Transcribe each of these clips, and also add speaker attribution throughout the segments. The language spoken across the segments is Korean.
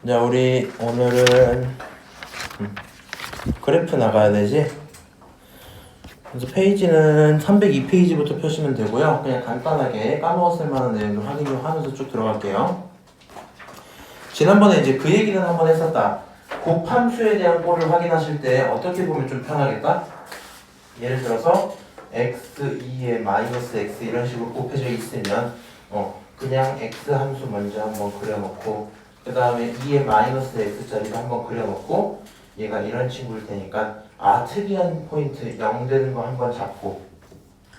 Speaker 1: 자, 우리 오늘은 그래프 나가야 되지? 그래서 페이지는 302페이지부터 펴시면 되고요. 그냥 간단하게 까먹었을 만한 내용을 확인 좀 하면서 쭉 들어갈게요. 지난번에 이제 그 얘기는 한번 했었다. 곱함수에 대한 꼴을 확인하실 때 어떻게 보면 좀 편하겠다? 예를 들어서 x2에 마이너스 x 이런 식으로 곱해져 있으면 그냥 x 함수 먼저 한번 그려놓고 그 다음에 2에 마이너스 x짜리도 한번 그려놓고 얘가 이런 친구일 테니까 특이한 포인트 0 되는 거 한번 잡고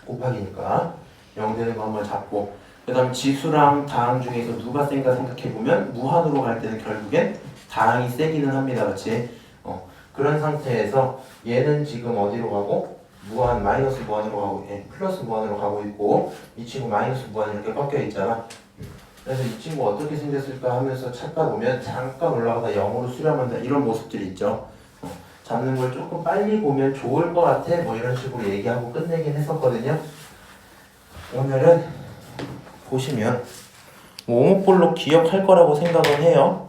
Speaker 1: 곱하기니까 0 되는 거 한번 잡고 그 다음 지수랑 다항 중에서 누가 센가 생각해보면 무한으로 갈 때는 결국엔 다항이 세기는 합니다. 그렇지? 그런 상태에서 얘는 지금 어디로 가고 무한, 마이너스 무한으로 가고 플러스 무한으로 가고 있고 이 친구 마이너스 무한 이렇게 꺾여 있잖아. 그래서 이 친구 어떻게 생겼을까 하면서 찾다 보면 잠깐 올라가다 0으로 수렴한다 이런 모습들이 있죠. 잡는 걸 조금 빨리 보면 좋을 것 같아 뭐 이런 식으로 얘기하고 끝내긴 했었거든요. 오늘은 보시면 오목볼록 기억할 거라고 생각은 해요.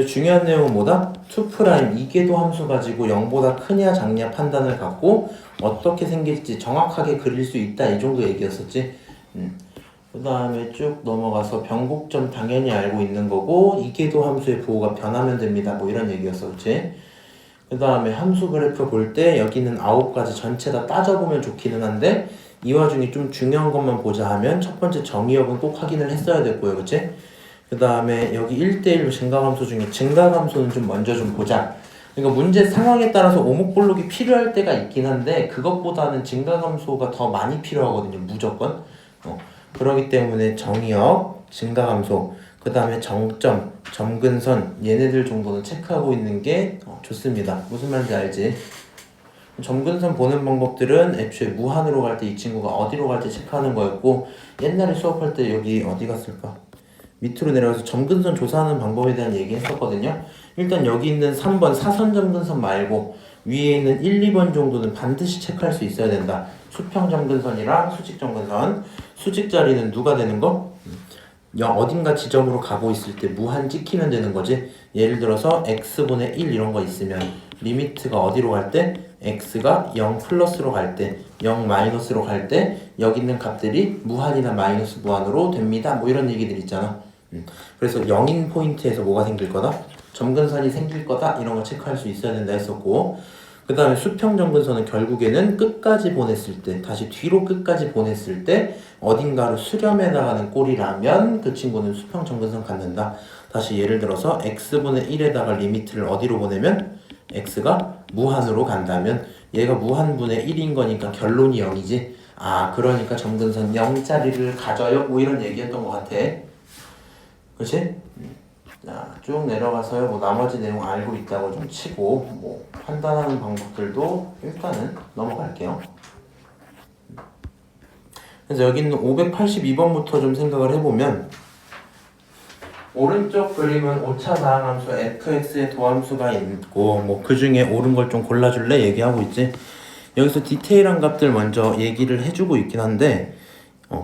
Speaker 1: 중요한 내용은 뭐다? 2' 이계도 함수 가지고 0보다 크냐 작냐 판단을 갖고 어떻게 생길지 정확하게 그릴 수 있다 이 정도 얘기였었지. 그 다음에 쭉 넘어가서 변곡점 당연히 알고 있는 거고 이계도 함수의 부호가 변하면 됩니다 뭐 이런 얘기였어. 그렇지? 그 다음에 함수 그래프 볼 때 여기는 9가지 전체 다 따져보면 좋기는 한데 이 와중에 좀 중요한 것만 보자 하면 첫 번째 정의역은 꼭 확인을 했어야 됐고요. 그치? 그 다음에 여기 1대1로 증가함수 중에 증가함수는 좀 먼저 좀 보자. 그러니까 문제 상황에 따라서 오목볼록이 필요할 때가 있긴 한데 그것보다는 증가함수가 더 많이 필요하거든요. 무조건. 그렇기 때문에 정의역, 증가함수, 그 다음에 정점, 점근선 얘네들 정도는 체크하고 있는 게 좋습니다. 무슨 말인지 알지? 점근선 보는 방법들은 애초에 무한으로 갈 때 이 친구가 어디로 갈지 체크하는 거였고 옛날에 수업할 때 여기 어디 갔을까? 밑으로 내려가서 점근선 조사하는 방법에 대한 얘기 했었거든요. 일단 여기 있는 3번 사선 점근선 말고 위에 있는 1, 2번 정도는 반드시 체크할 수 있어야 된다. 수평 점근선이랑 수직 점근선. 수직 자리는 누가 되는 거? 어딘가 지점으로 가고 있을 때 무한 찍히면 되는 거지. 예를 들어서 x분의 1 이런 거 있으면 리미트가 어디로 갈 때? x가 0 플러스로 갈 때, 0 마이너스로 갈 때 여기 있는 값들이 무한이나 마이너스 무한으로 됩니다. 뭐 이런 얘기들 있잖아. 그래서 0인 포인트에서 뭐가 생길 거다? 점근선이 생길 거다. 이런 거 체크할 수 있어야 된다 했었고 그 다음에 수평 점근선은 결국에는 끝까지 보냈을 때 다시 뒤로 끝까지 보냈을 때 어딘가로 수렴해 나가는 꼴이라면 그 친구는 수평 점근선 갖는다. 다시 예를 들어서 x분의 1에다가 리미트를 어디로 보내면 x가 무한으로 간다면 얘가 무한분의 1인 거니까 결론이 0이지. 그러니까 점근선 0짜리를 가져요 뭐 이런 얘기였던 것 같아. 그치? 자, 쭉 내려가서요. 뭐 나머지 내용 알고 있다고 좀 치고 뭐 판단하는 방법들도 일단은 넘어갈게요. 그래서 여기 있는 582번부터 좀 생각을 해보면 오른쪽 그림은 오차 다항함수 fx의 도함수가 있고 뭐 그 중에 옳은 걸 좀 골라줄래? 얘기하고 있지. 여기서 디테일한 값들 먼저 얘기를 해주고 있긴 한데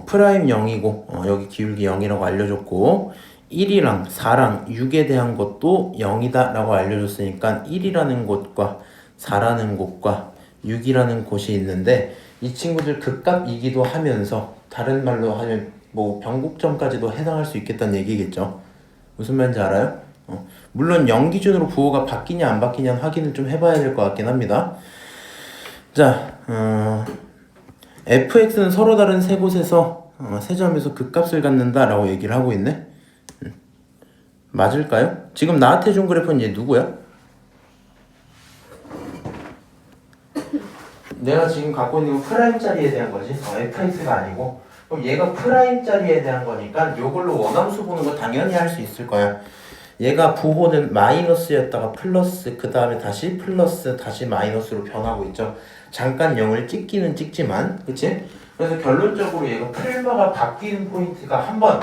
Speaker 1: 프라임 0이고 여기 기울기 0이라고 알려줬고 1이랑 4랑 6에 대한 것도 0이다 라고 알려줬으니까 1이라는 곳과 4라는 곳과 6이라는 곳이 있는데 이 친구들 극값이기도 하면서 다른 말로 하면 뭐 변곡점까지도 해당할 수 있겠다는 얘기겠죠. 무슨 말인지 알아요? 물론 0 기준으로 부호가 바뀌냐 안 바뀌냐는 확인을 좀 해봐야 될 것 같긴 합니다. 자, fx는 서로 다른 세 곳에서 세 점에서 극값을 갖는다 라고 얘기를 하고 있네. 맞을까요? 지금 나한테 준 그래프는 얘 누구야? 내가 지금 갖고 있는 건 프라임 자리에 대한 거지. fx가 아니고. 그럼 얘가 프라임 자리에 대한 거니까 이걸로 원함수 보는 거 당연히 할 수 있을 거야. 얘가 부호는 마이너스였다가 플러스, 그 다음에 다시 플러스, 다시 마이너스로 변하고 있죠. 잠깐 0을 찍기는 찍지만, 그치? 그래서 결론적으로 얘가 풀마가 바뀌는 포인트가 한 번,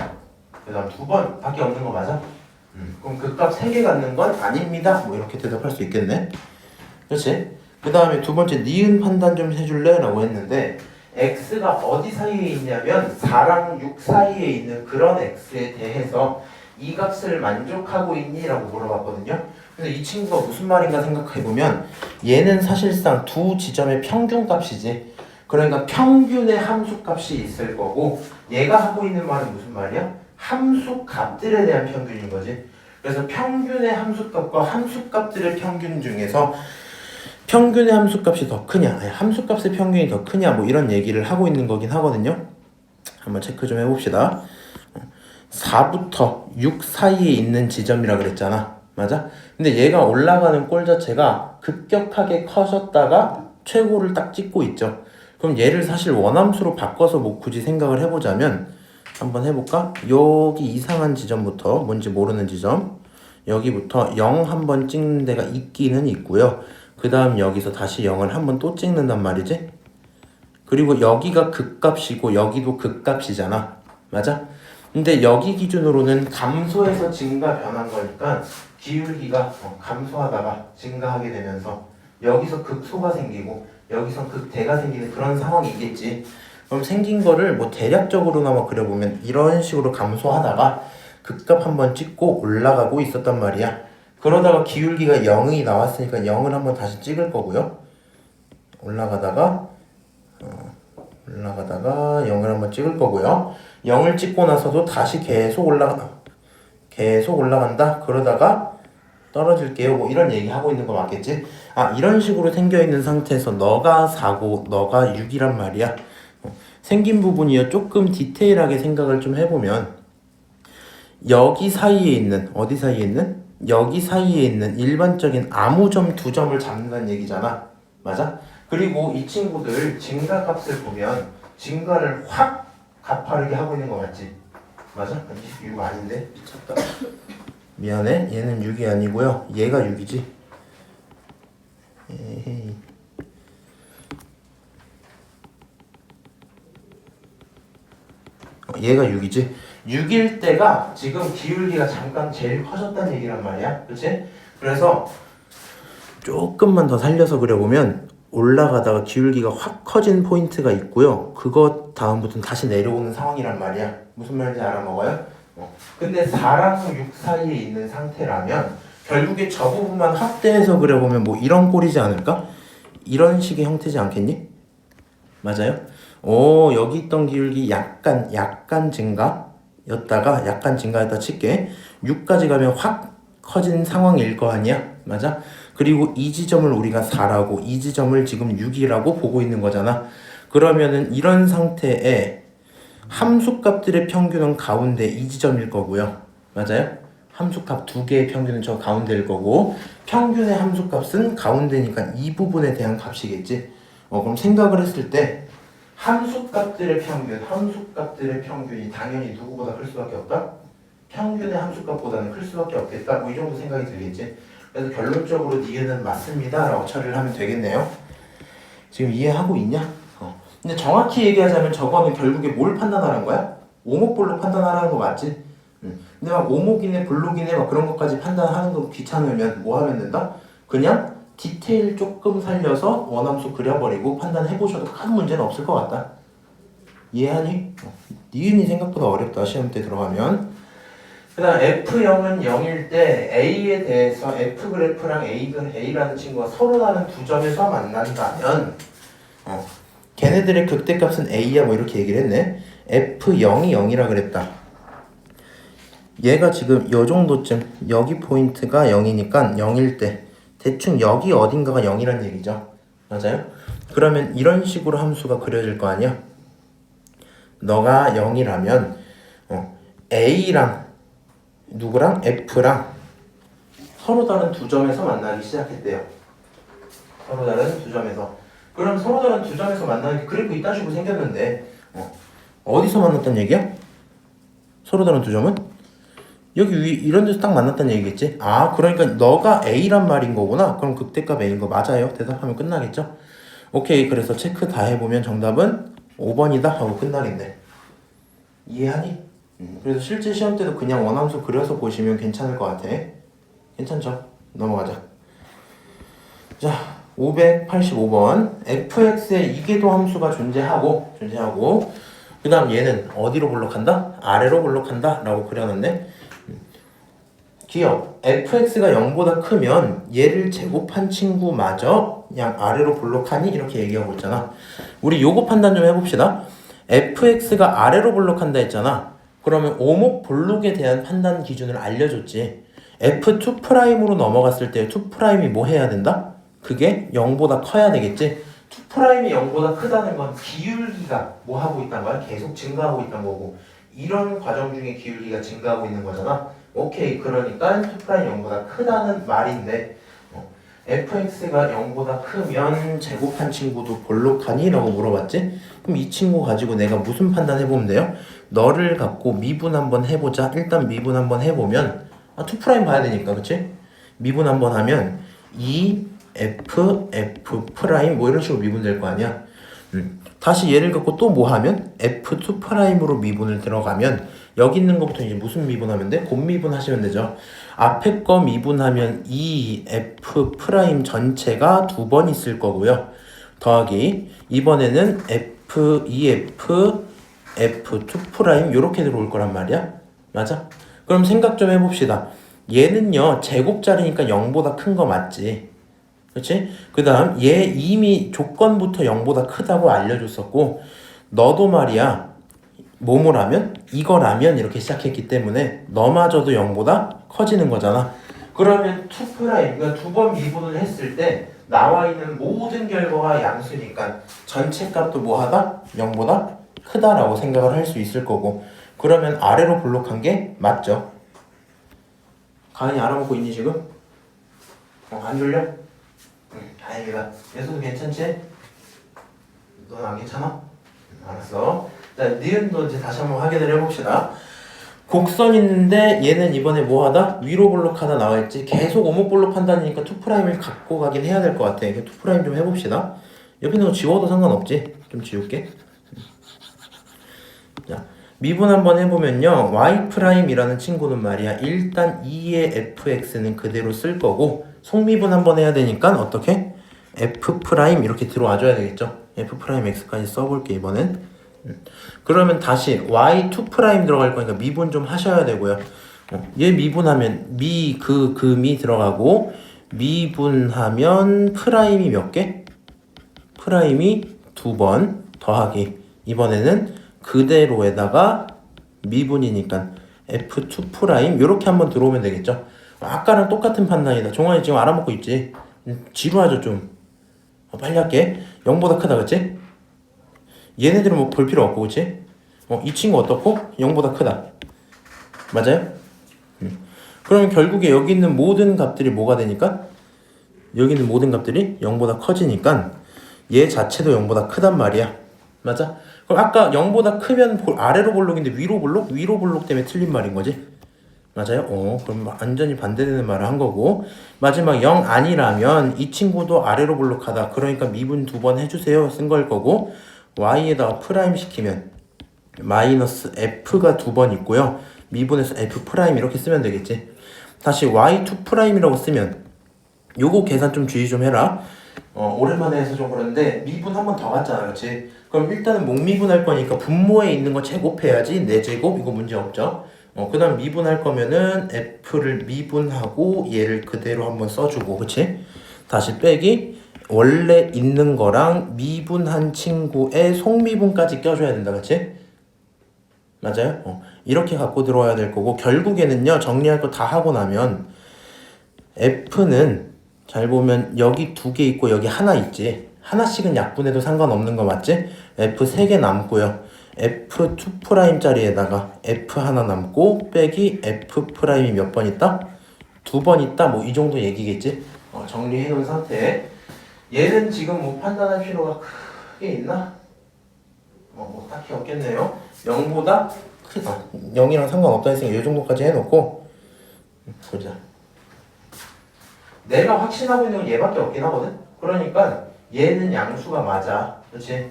Speaker 1: 그 다음 2번 밖에 없는 거 맞아? 그럼 그 값 3개 갖는 건 아닙니다. 뭐 이렇게 대답할 수 있겠네. 그렇지? 그 다음에 두 번째 니은 판단 좀 해줄래? 라고 했는데 x가 어디 사이에 있냐면 4랑 6 사이에 있는 그런 x에 대해서 이 값을 만족하고 있니? 라고 물어봤거든요. 그래서 이 친구가 무슨 말인가 생각해보면 얘는 사실상 두 지점의 평균값이지. 그러니까 평균의 함수값이 있을 거고 얘가 하고 있는 말은 무슨 말이야? 함수값들에 대한 평균인 거지. 그래서 평균의 함수값과 함수값들의 평균 중에서 평균의 함수값이 더 크냐, 아니, 함수값의 평균이 더 크냐, 뭐 이런 얘기를 하고 있는 거긴 하거든요. 한번 체크 좀 해봅시다. 4부터 6 사이에 있는 지점이라 그랬잖아. 맞아? 근데 얘가 올라가는 꼴 자체가 급격하게 커졌다가 최고를 딱 찍고 있죠. 그럼 얘를 사실 원함수로 바꿔서 뭐 굳이 생각을 해보자면 한번 해볼까? 여기 이상한 지점부터, 뭔지 모르는 지점, 여기부터 0 한번 찍는 데가 있기는 있고요. 그 다음 여기서 다시 0을 한번 또 찍는단 말이지. 그리고 여기가 극값이고 여기도 극값이잖아. 맞아? 근데 여기 기준으로는 감소해서 증가 변한 거니까 기울기가 감소하다가 증가하게 되면서 여기서 극소가 생기고 여기서 극대가 생기는 그런 상황이겠지. 그럼 생긴 거를 뭐 대략적으로나마 그려보면 이런 식으로 감소하다가 극값 한번 찍고 올라가고 있었단 말이야. 그러다가 기울기가 0이 나왔으니까 0을 한번 다시 찍을 거고요. 올라가다가 0을 한번 찍을 거고요. 0을 찍고 나서도 다시 계속 올라간다. 그러다가 떨어질게요. 뭐 이런 얘기 하고 있는 거 맞겠지? 아, 이런 식으로 생겨 있는 상태에서 너가 4고 너가 6이란 말이야. 생긴 부분이요. 조금 디테일하게 생각을 좀 해보면 여기 사이에 있는, 어디 사이에 있는? 여기 사이에 있는 일반적인 아무 점 두 점을 잡는다는 얘기잖아. 맞아? 그리고 이 친구들 증가값을 보면 증가를 확 가파르게 하고 있는 거 맞지? 맞아? 26 아닌데? 미쳤다. 미안해. 얘는 6이 아니고요. 얘가 6이지. 에헤이. 얘가 6이지. 6일 때가 지금 기울기가 잠깐 제일 커졌다는 얘기란 말이야. 그치? 그래서 조금만 더 살려서 그려보면 올라가다가 기울기가 확 커진 포인트가 있고요. 그거 다음부터는 다시 내려오는 상황이란 말이야. 무슨 말인지 알아먹어요? 근데 4랑 6 사이에 있는 상태라면 결국에 저 부분만 확대해서 그려보면 뭐 이런 꼴이지 않을까? 이런 식의 형태지 않겠니? 맞아요? 오, 여기 있던 기울기 약간 증가였다가 약간 증가했다 칠게. 6까지 가면 확 커진 상황일 거 아니야? 맞아? 그리고 이 지점을 우리가 4라고 이 지점을 지금 6이라고 보고 있는 거잖아. 그러면은 이런 상태에 함수값들의 평균은 가운데 이 지점일 거고요. 맞아요? 함수값 두 개의 평균은 저 가운데일 거고 평균의 함수값은 가운데니까 이 부분에 대한 값이겠지. 그럼 생각을 했을 때 함수값들의 평균이 당연히 누구보다 클 수밖에 없다? 평균의 함수값보다는 클 수밖에 없겠다. 뭐 이 정도 생각이 들겠지. 그래서 결론적으로 니은은 맞습니다 라고 처리를 하면 되겠네요. 지금 이해하고 있냐? 근데 정확히 얘기하자면 저거는 결국에 뭘 판단하라는 거야? 오목볼록 판단하라는 거 맞지? 근데 막 오목이네 블록이네 막 그런 것까지 판단하는 거 귀찮으면 뭐 하면 된다? 그냥 디테일 조금 살려서 원함수 그려버리고 판단해보셔도 큰 문제는 없을 것 같다. 이해하니? 니은이 생각보다 어렵다 시험 때 들어가면. 그 다음 F0은 0일 때 A에 대해서 F그래프랑 A라는 친구가 서로 다른 두 점에서 만난다면 걔네들의 극대값은 A야 뭐 이렇게 얘기를 했네. F0이 0이라 그랬다. 얘가 지금 요 정도쯤 여기 포인트가 0이니까 0일 때 대충 여기 어딘가가 0이란 얘기죠. 맞아요? 그러면 이런 식으로 함수가 그려질 거 아니야? 너가 0이라면 A랑 누구랑? F랑 서로 다른 두 점에서 만나기 시작했대요. 서로 다른 두 점에서. 그럼 서로 다른 두 점에서 만나는 그래프 이딴 식으로 생겼는데 어디서 만났단 얘기야? 서로 다른 두 점은? 여기 위 이런 데서 딱 만났단 얘기겠지? 아, 그러니까 너가 A란 말인 거구나. 그럼 극대값 A인 거 맞아요. 대답하면 끝나겠죠? 오케이. 그래서 체크 다 해보면 정답은 5번이다 하고 끝나겠네. 이해하니? 그래서 실제 시험 때도 그냥 원함수 그려서 보시면 괜찮을 것 같아. 괜찮죠? 넘어가자. 자, 585번 fx에 이계도 함수가 존재하고 그 다음 얘는 어디로 볼록한다? 아래로 볼록한다 라고 그려놨네. 기억 fx가 0보다 크면 얘를 제곱한 친구마저 그냥 아래로 볼록하니? 이렇게 얘기하고 있잖아. 우리 요거 판단 좀 해봅시다. fx가 아래로 볼록한다 했잖아. 그러면 오목 볼록에 대한 판단 기준을 알려줬지. f2'으로 넘어갔을 때 2'이 뭐 해야 된다? 그게 0보다 커야 되겠지. 2'이 0보다 크다는 건 기울기가 뭐 하고 있다는 거야? 계속 증가하고 있다는 거고, 이런 과정 중에 기울기가 증가하고 있는 거잖아. 오케이, 그러니까 2' 0보다 크다는 말인데 fx가 0보다 크면 제곱한 친구도 볼록하니? 라고 물어봤지? 그럼 이 친구 가지고 내가 무슨 판단 해보면 돼요? 너를 갖고 미분 한번 해보자. 일단 미분 한번 해보면 2' 봐야 되니까, 그치? 미분 한번 하면 2f f' 뭐 이런 식으로 미분될 거 아니야. 다시 얘를 갖고 또 뭐 하면 f2'으로 미분을 들어가면 여기 있는 것부터 이제 무슨 미분하면 돼? 곱미분 하시면 되죠. 앞에 거 미분하면 이 f' 전체가 두 번 있을 거고요. 더하기 이번에는 f 2f f2' 요렇게 들어올 거란 말이야. 맞아? 그럼 생각 좀 해봅시다. 얘는요 제곱자리니까 0보다 큰 거 맞지? 그렇지? 그 다음 얘 이미 조건부터 0보다 크다고 알려줬었고, 너도 말이야 뭐뭐라면 이거라면 이렇게 시작했기 때문에 너마저도 0보다 커지는 거잖아. 그러면 2' 그러니까 두 번 미분을 했을 때 나와 있는 모든 결과가 양수니까 전체 값도 뭐하다? 0보다 크다라고 생각을 할 수 있을 거고, 그러면 아래로 볼록한 게 맞죠. 가은이 알아먹고 있니 지금? 안 졸려? 다행이다. 예수도 괜찮지? 넌 안 괜찮아? 알았어. 자, 니은도 이제 다시 한번 확인을 해봅시다. 곡선 있는데 얘는 이번에 뭐하다? 위로 볼록하다 나와있지. 계속 오목 볼록한다니까 2'을 갖고 가긴 해야 될 것 같아. 2' 좀 해봅시다. 옆에 있는 거 지워도 상관없지? 좀 지울게. 자, 미분 한번 해보면요, y'이라는 친구는 말이야 일단 2의 fx는 그대로 쓸 거고, 속미분 한번 해야 되니까 어떻게? f' 이렇게 들어와줘야 되겠죠. f'x까지 써볼게 이번엔. 그러면 다시 y2' 들어갈 거니까 미분 좀 하셔야 되고요. 얘 미분하면 미 들어가고, 미분하면 프라임이 몇 개? 프라임이 2번 더하기 이번에는 그대로에다가 미분이니까 f2' 요렇게 한번 들어오면 되겠죠. 아까랑 똑같은 판단이다. 종환이 지금 알아먹고 있지? 지루하죠 좀. 빨리 할게. 0보다 크다 그치? 얘네들은 뭐 볼 필요 없고 그치? 이 친구 어떻고? 0보다 크다. 맞아요? 그러면 결국에 여기 있는 모든 값들이 뭐가 되니까? 여기 있는 모든 값들이 0보다 커지니까 얘 자체도 0보다 크단 말이야. 맞아? 그럼 아까 0보다 크면 아래로 볼록인데 위로 볼록? 위로 볼록 때문에 틀린 말인 거지? 맞아요? 그럼 완전히 반대되는 말을 한 거고, 마지막 0 아니라면 이 친구도 아래로 볼록하다. 그러니까 미분 2번 해주세요 쓴 걸 거고, y에다가 프라임 시키면 마이너스 f가 2번 있고요. 미분해서 f' 이렇게 쓰면 되겠지. 다시 y2'이라고 쓰면 요거 계산 좀 주의 좀 해라. 오랜만에 해서 좀 그런데 미분 한 번 더 갔잖아 그렇지? 그럼 일단은 목미분할 거니까 분모에 있는 거 제곱해야지. 4제곱 이거 문제 없죠. 그 다음 미분할 거면은 f를 미분하고 얘를 그대로 한번 써주고, 그치? 다시 빼기 원래 있는 거랑 미분한 친구의 속미분까지 껴줘야 된다, 그치? 맞아요? 이렇게 갖고 들어와야 될 거고, 결국에는요 정리할 거 다 하고 나면 f는 잘 보면 여기 2개 있고 여기 하나 있지. 하나씩은 약분해도 상관없는 거 맞지? f 3개 남고요. f2' 짜리에다가 f 하나 남고 빼기 f' 몇 번 있다? 2번 있다? 뭐 이 정도 얘기겠지? 정리해 놓은 상태. 얘는 지금 뭐 판단할 필요가 크게 있나? 뭐 딱히 없겠네요. 0보다 크다. 0이랑 상관없다 했으니까 이 정도까지 해놓고 보자. 내가 확신하고 있는 건 얘밖에 없긴 하거든? 그러니까 얘는 양수가 맞아. 그렇지?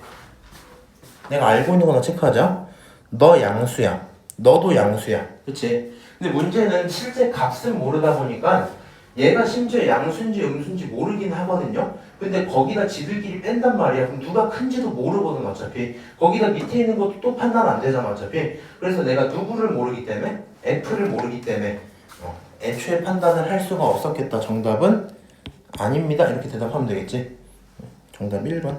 Speaker 1: 내가 알고 있는 거나 체크하자. 너 양수야. 너도 양수야. 그치? 근데 문제는 실제 값은 모르다 보니까 얘가 심지어 양수인지 음수인지 모르긴 하거든요. 근데 거기다 지들끼리 뺀단 말이야. 그럼 누가 큰지도 모르거든 어차피. 거기다 밑에 있는 것도 또 판단 안 되잖아 어차피. 그래서 내가 누구를 모르기 때문에 F를 모르기 때문에 애초에 판단을 할 수가 없었겠다. 정답은 아닙니다. 이렇게 대답하면 되겠지. 정답 1번.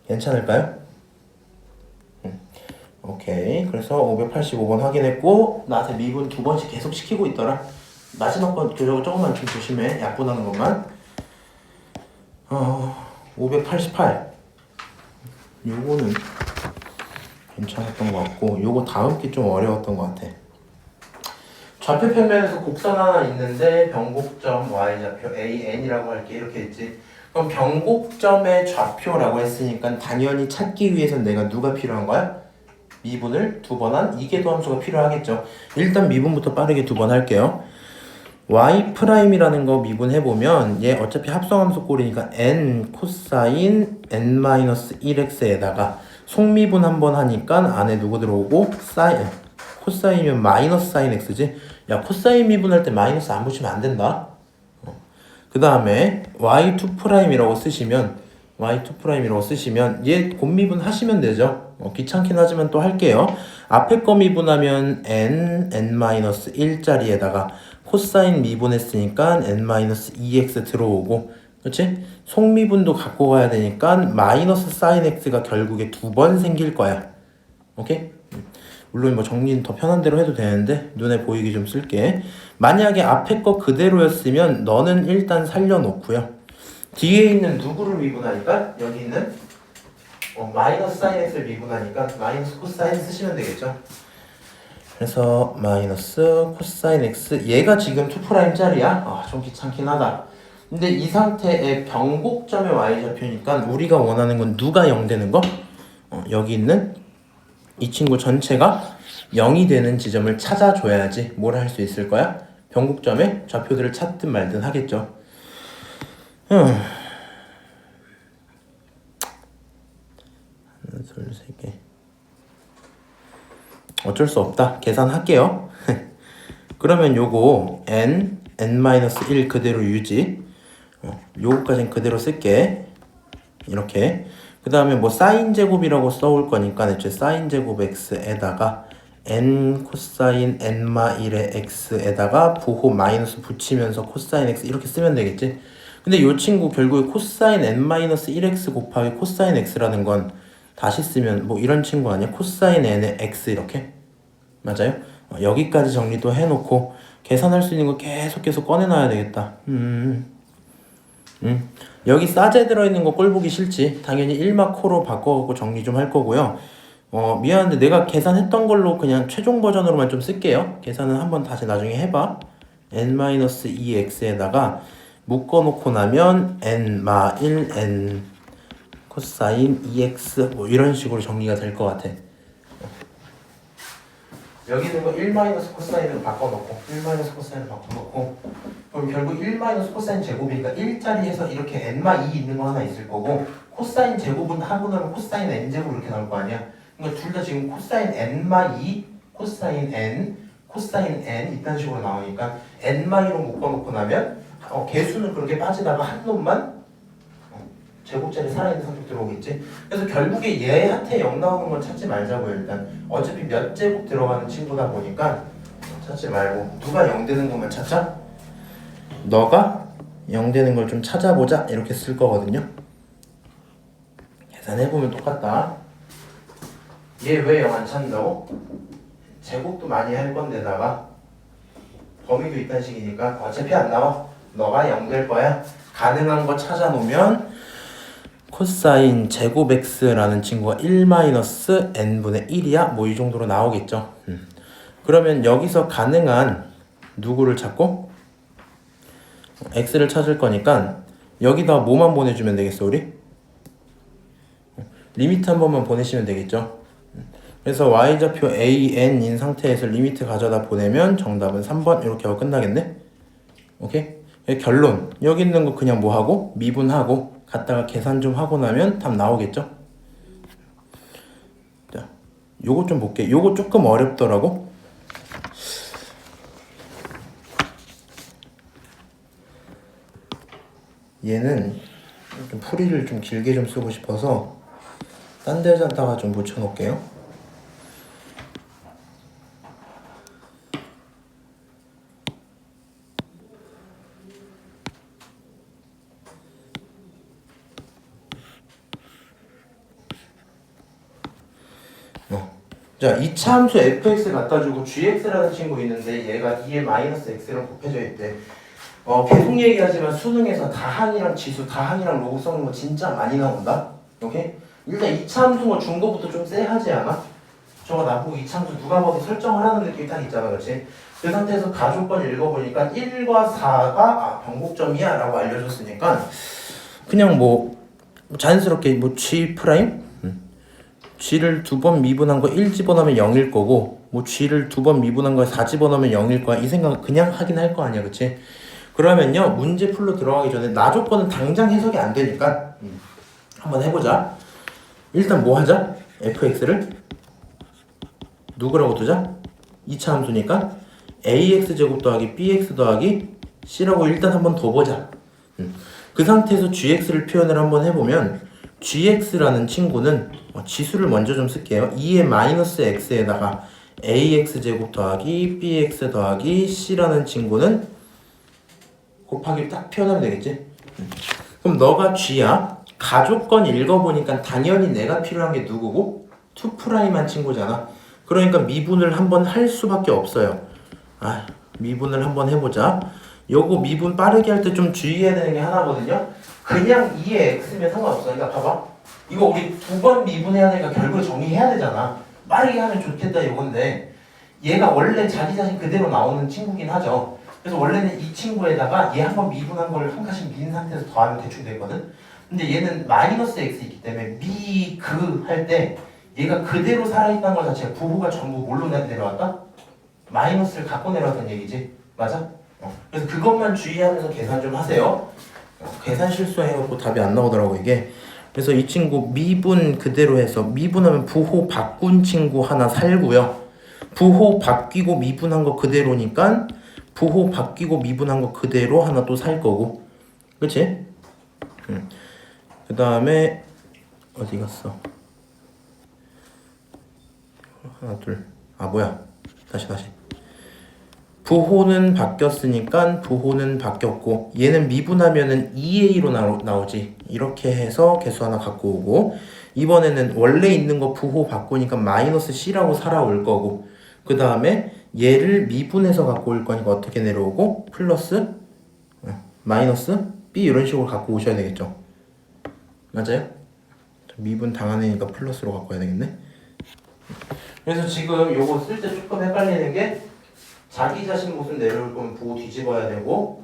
Speaker 1: 괜찮을까요? 오케이. 그래서 585번 확인했고 나한테 미분 2번씩 계속 시키고 있더라. 마지막 번 교정을 조금만 좀 조심해. 약분하는 것만. 588. 요거는 괜찮았던 것 같고 요거 다음 게 좀 어려웠던 것 같아. 좌표 평면에서 곡선 하나 있는데 변곡점 y좌표 AN이라고 할게. 이렇게 했지. 그럼 변곡점의 좌표라고 했으니까 당연히 찾기 위해서 내가 누가 필요한 거야? 미분을 2번 한 이계도 함수가 필요하겠죠. 일단 미분부터 빠르게 2번 할게요. y'이라는 거 미분해보면 얘 어차피 합성함수 꼴이니까 n 코사인 n-1x에다가 속미분 한번 하니까 안에 누구 들어오고 코사인이면 마이너스 사인 x지. 야 코사인 미분할 때 마이너스 안 붙이면 안 된다. 그 다음에 y2'이라고 쓰시면 얘 곱미분 하시면 되죠. 귀찮긴 하지만 또 할게요. 앞에 거 미분하면 n-1짜리에다가 코사인 미분했으니까 n-2x 들어오고, 그렇지? 속미분도 갖고 가야 되니까 마이너스 사인 x가 결국에 2번 생길 거야. 오케이? 물론 뭐 정리는 더 편한 대로 해도 되는데 눈에 보이게 좀 쓸게. 만약에 앞에 거 그대로였으면 너는 일단 살려놓고요. 뒤에 있는 누구를 미분하니까 여기 있는 마이너스 사인 x를 미분하니까 마이너스 코사인 쓰시면 되겠죠. 그래서 마이너스 코사인 x 얘가 지금 2'짜리야. 좀 귀찮긴 하다. 근데 이 상태의 변곡점의 y좌표니까 우리가 원하는 건 누가 0 되는 거? 여기 있는 이 친구 전체가 0이 되는 지점을 찾아줘야지 뭘 할 수 있을 거야? 변곡점의 좌표들을 찾든 말든 하겠죠. 하나, 둘, 세 개. 어쩔 수 없다. 계산할게요. 그러면 요거 n-1 그대로 유지. 요거까진 그대로 쓸게. 이렇게. 그 다음에 뭐 사인 제곱이라고 써올 거니까 애초에 사인 제곱 x에다가 n 코사인 n-1의 x에다가 부호 마이너스 붙이면서 코사인 x 이렇게 쓰면 되겠지. 근데 요 친구 결국에 코사인 n-1x 곱하기 코사인 x라는 건 다시 쓰면 뭐 이런 친구 아니야? 코사인 n의 x 이렇게? 맞아요? 여기까지 정리도 해놓고 계산할 수 있는 거 계속 꺼내놔야 되겠다. 여기 싸제 들어있는 거 꼴보기 싫지. 당연히 1마코로 바꿔갖고 정리 좀 할 거고요. 미안한데 내가 계산했던 걸로 그냥 최종 버전으로만 좀 쓸게요. 계산은 한번 다시 나중에 해봐. n-2x에다가 묶어놓고 나면 n-1 n 코사인 2x 뭐 이런 식으로 정리가 될 것 같아. 여기 있는 거 1 코사인으로 바꿔놓고 1 코사인으로 바꿔놓고 그럼 결국 1 코사인 제곱이니까 1자리에서 이렇게 n-2 있는 거 하나 있을 거고 코사인 제곱은 하고 나면 코사인 n제곱 이렇게 나올 거 아니야. 그러니까 둘 다 지금 코사인 n-2 코사인 n 코사인 n 이딴 식으로 나오니까 n-로 묶어놓고 나면 개수는 그렇게 빠지다가 한 놈만 제곱자리 살아있는 성격 들어오겠지. 그래서 결국에 얘한테 0 나오는 건 찾지 말자고요. 일단 어차피 몇 제곱 들어가는 친구다 보니까 찾지 말고 누가 0 되는 것만 찾자. 너가 0 되는 걸 좀 찾아보자 이렇게 쓸 거거든요. 계산해보면 똑같다. 얘 왜 0 안 찾는다고? 제곱도 많이 할 건데다가 범위도 있다는 식이니까 어차피 안 나와. 너가 0 될 거야. 가능한 거 찾아놓으면 코사인 제곱 x라는 친구가 1-n분의 1이야? 뭐 이 정도로 나오겠죠. 그러면 여기서 가능한 누구를 찾고 x를 찾을 거니까 여기다 뭐만 보내주면 되겠어 우리? 리미트 한 번만 보내시면 되겠죠. 그래서 y좌표 an인 상태에서 리미트 가져다 보내면 정답은 3번 이렇게 하고 끝나겠네. 오케이? 결론 여기 있는 거 그냥 뭐 하고 미분하고 갖다가 계산 좀 하고 나면 답 나오겠죠? 자, 요거 좀 볼게. 요거 조금 어렵더라고. 얘는 좀 풀이를 좀 길게 좀 쓰고 싶어서 딴 데다가 좀 붙여놓을게요. 자, 2차 함수 fx 갖다 주고 gx라는 친구 있는데 얘가 2의 마이너스 x랑 곱해져 있대. 계속 얘기하지만 수능에서 다항이랑 지수, 다항이랑 로그 써는 거 진짜 많이 나온다. 오케이? 일단 2차 함수 뭐 중거부터 좀 쎄하지 않아? 저거 나보고 2차 함수 누가 봐도 설정을 하는 느낌이 딱 있잖아, 그렇지? 그 상태에서 가족권 읽어보니까 1과 4가 변곡점이야 라고 알려줬으니까 그냥 뭐 자연스럽게 뭐 g 프라임? g를 2번 미분한 거 1 집어넣으면 0일 거고 뭐 g를 2번 미분한 거에 4 집어넣으면 0일 거야. 이 생각 그냥 하긴 할 거 아니야, 그치? 그러면요 문제 풀로 들어가기 전에 나 조건은 당장 해석이 안 되니까 한번 해보자. 일단 뭐 하자? fx를 누구라고 두자? 2차 함수니까 ax 제곱 더하기 bx 더하기 c라고 일단 한번 더 보자. 그 상태에서 gx를 표현을 한번 해보면 gx라는 친구는 지수를 먼저 좀 쓸게요. 2의 마이너스 x에다가 ax 제곱 더하기 bx 더하기 c라는 친구는 곱하기 딱 표현하면 되겠지? 그럼 너가 g야. 가족권 읽어보니까 당연히 내가 필요한 게 누구고? 2'한 친구잖아. 그러니까 미분을 한번 할 수밖에 없어요. 미분을 한번 해보자. 요거 미분 빠르게 할 때 좀 주의해야 되는 게 하나거든요. 그냥 2의 x면 상관없어. 그러니까 봐봐. 이거 우리 2번 미분해야 되니까 결국 정리해야 되잖아. 빠르게 하면 좋겠다 이건데 얘가 원래 자기 자신 그대로 나오는 친구긴 하죠. 그래서 원래는 이 친구에다가 얘 한번 미분한 걸 한 칸씩 민 상태에서 더하면 대충 되거든. 근데 얘는 마이너스 x 있기 때문에 그 할 때 얘가 그대로 살아있다는 것 자체가 부호가 전부 뭘로 내려왔다? 마이너스를 갖고 내려왔다는 얘기지. 맞아? 그래서 그것만 주의하면서 계산 좀 하세요. 계산 실수해갖고 답이 안 나오더라고 이게. 그래서 이 친구 미분 그대로 해서 미분하면 부호 바꾼 친구 하나 살고요. 부호 바뀌고 미분한 거 그대로니까 부호 바뀌고 미분한 거 그대로 하나 또 살 거고. 그치? 그 다음에 어디 갔어? 하나 둘. 뭐야? 다시. 부호는 바뀌었으니까 부호는 바뀌었고 얘는 미분하면은 2a로 나오지. 이렇게 해서 개수 하나 갖고 오고 이번에는 원래 있는 거 부호 바꾸니까 마이너스 c라고 살아올 거고 그 다음에 얘를 미분해서 갖고 올 거니까 어떻게 내려오고 플러스 마이너스 b 이런 식으로 갖고 오셔야 되겠죠. 맞아요? 미분 당하니까 플러스로 갖고 와야 되겠네. 그래서 지금 요거 쓸 때 조금 헷갈리는 게 자기 자신 모습 내려올 거면 부호 뒤집어야 되고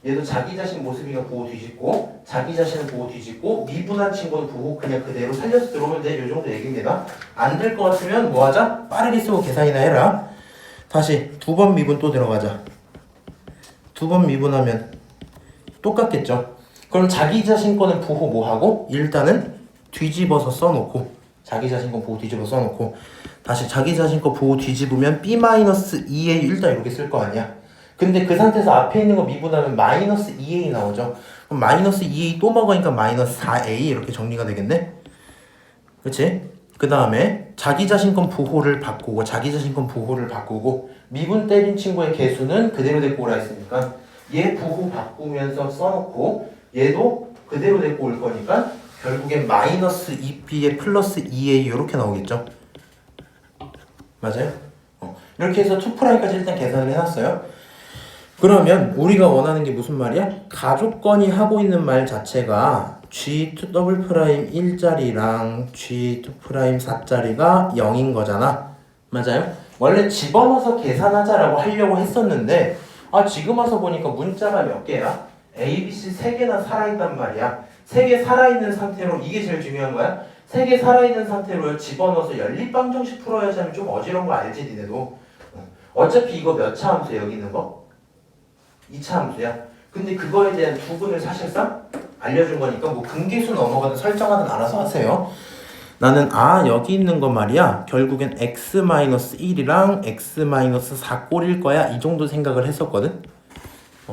Speaker 1: 얘도 자기 자신 모습이니까 부호 뒤집고 자기 자신은 부호 뒤집고 미분한 친구는 부호 그냥 그대로 살려서 들어오면 돼. 요 정도 얘기입니다. 안 될 것 같으면 뭐 하자? 빠르게 쓰고 계산이나 해라. 다시 2번 미분 또 들어가자. 2번 미분하면 똑같겠죠. 그럼 자기 자신 거는 부호 뭐 하고? 일단은 뒤집어서 써놓고 자기 자신 거 부호 뒤집어 써놓고 다시 자기 자신 거 부호 뒤집으면 b-2a 일단 이렇게 쓸 거 아니야. 근데 그 상태에서 앞에 있는 거 미분하면 마이너스 2a 나오죠. 그럼 마이너스 2a 또 먹으니까 마이너스 4a 이렇게 정리가 되겠네. 그치? 그 다음에 자기 자신 건 부호를 바꾸고 자기 자신 건 부호를 바꾸고 미분 때린 친구의 개수는 그대로 데리고 오라 했으니까 얘 부호 바꾸면서 써놓고 얘도 그대로 데리고 올 거니까 결국엔 마이너스 2b에 플러스 2a 이렇게 나오겠죠. 맞아요? 이렇게 해서 2'까지 일단 계산을 해놨어요. 그러면 우리가 원하는 게 무슨 말이야? 가족권이 하고 있는 말 자체가 G2' 1자리랑 G2' 4자리가 0인 거잖아. 맞아요? 원래 집어넣어서 계산하자라고 하려고 했었는데 지금 와서 보니까 문자가 몇 개야? A, B, C 3개나 살아있단 말이야. 3개 살아있는 상태로 이게 제일 중요한 거야. 3개 살아있는 상태로 집어넣어서 연립방정식 풀어야지 하면 좀 어지러운 거 알지 니네도. 어차피 이거 몇 차 함수야 여기 있는 거? 2차 함수야. 근데 그거에 대한 부분을 사실상 알려준 거니까 뭐 근계수 넘어가든 설정하든 알아서 하세요. 나는 여기 있는 거 말이야 결국엔 x-1이랑 x-4 꼴일 거야 이 정도 생각을 했었거든.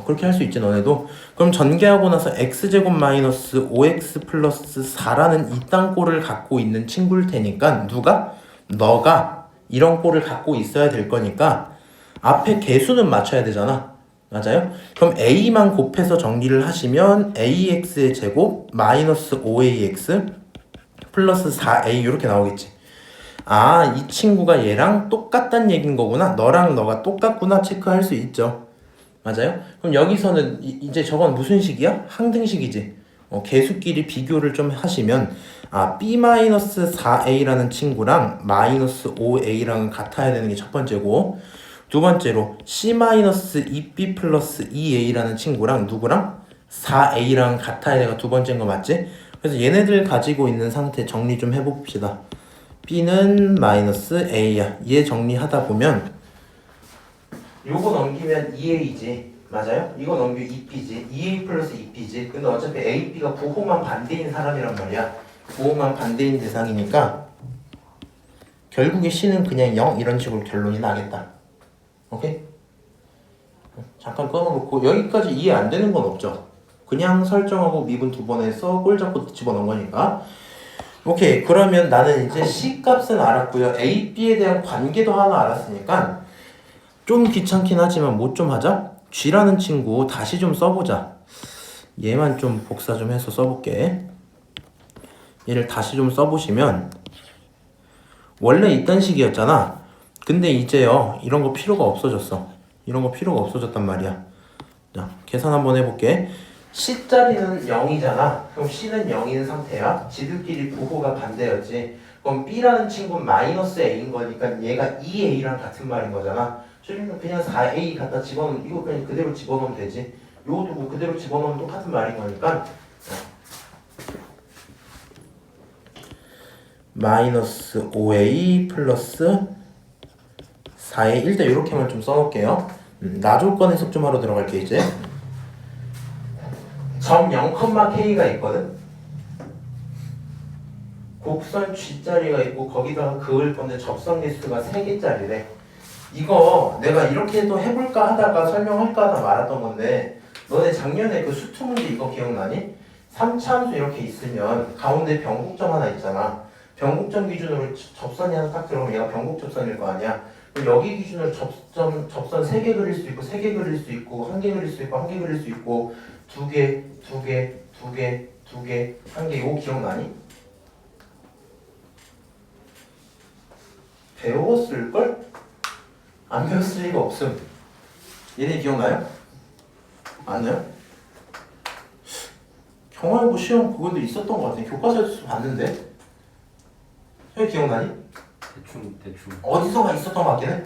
Speaker 1: 그렇게 할 수 있지 너네도. 그럼 전개하고 나서 x제곱 마이너스 5x 플러스 4라는 이딴 꼴을 갖고 있는 친구일 테니까 누가? 너가 이런 꼴을 갖고 있어야 될 거니까 앞에 개수는 맞춰야 되잖아. 맞아요? 그럼 a만 곱해서 정리를 하시면 ax의 제곱 마이너스 5ax 플러스 4a 이렇게 나오겠지. 아, 이 친구가 얘랑 똑같단 얘긴 거구나. 너랑 너가 똑같구나 체크할 수 있죠. 맞아요? 그럼 여기서는 이제 저건 무슨 식이야? 항등식이지. 개수끼리 비교를 좀 하시면 b-4a라는 친구랑 마이너스 5a랑은 같아야 되는 게 첫 번째고, 두 번째로 c-2b 플러스 2a라는 친구랑 누구랑? 4a랑 같아야 되가 두 번째인 거 맞지? 그래서 얘네들 가지고 있는 상태 정리 좀 해봅시다. b는 마이너스 a야. 얘 정리하다 보면 요거 넘기면 2a지. 맞아요? 이거 넘기면 2p지. 2a 플러스 2p지. 근데 어차피 a, b가 부호만 반대인 사람이란 말이야. 부호만 반대인 대상이니까 결국에 c는 그냥 0 이런 식으로 결론이 나겠다. 오케이? 잠깐 끊어놓고 여기까지 이해 안 되는 건 없죠? 그냥 설정하고 미분 두 번 해서 꼴 잡고 집어넣은 거니까. 오케이. 그러면 나는 이제 c 값은 알았고요. a, b에 대한 관계도 하나 알았으니까 좀 귀찮긴 하지만 뭐 좀 하자. g라는 친구 다시 좀 써보자. 얘만 좀 복사 좀 해서 써볼게. 얘를 다시 좀 써보시면 원래 있던 식이었잖아. 근데 이제요 이런 거 필요가 없어졌어. 이런 거 필요가 없어졌단 말이야. 자, 계산 한번 해볼게. C자리는 0이잖아. 그럼 C는 0인 상태야. 지들끼리 부호가 반대였지. 그럼 B라는 친구는 마이너스 A인 거니까 얘가 2A랑 같은 말인 거잖아. 그냥 4A 갖다 집어넣으면 이거 그냥 그대로 집어넣으면 되지. 요것도 뭐 그대로 집어넣으면 똑같은 말인 거니까 마이너스 5A 플러스 4A 일단 이렇게만 좀 써놓을게요. 나조건 해석 좀 하러 들어갈게 이제. 점 0,k가 있거든. 곡선 G자리가 있고 거기다가 그을 건데 접선 개수가 3개짜리래. 이거 내가 이렇게도 해볼까 하다가 설명할까 하다 말았던 건데 너네 작년에 그 수투 문제 이거 기억나니? 3차함수 이렇게 있으면 가운데 변곡점 하나 있잖아. 변곡점 기준으로 접선이 하나 딱 들어오면 얘가 변곡접선일 거 아니야. 그럼 여기 기준으로 접선 3개 그릴 수 있고 3개 그릴 수 있고 1개 그릴 수 있고 1개 그릴 수 있고 2개, 2개, 2개, 2개, 1개 이거 기억나니? 배웠을걸? 안 배웠을 리가 없음. 얘네 기억나요? 안 나요? 경화일보 시험 그것도 있었던 것 같아. 교과서에서 봤는데. 형 기억나니?
Speaker 2: 대충
Speaker 1: 어디서가 있었던 것 같긴 해.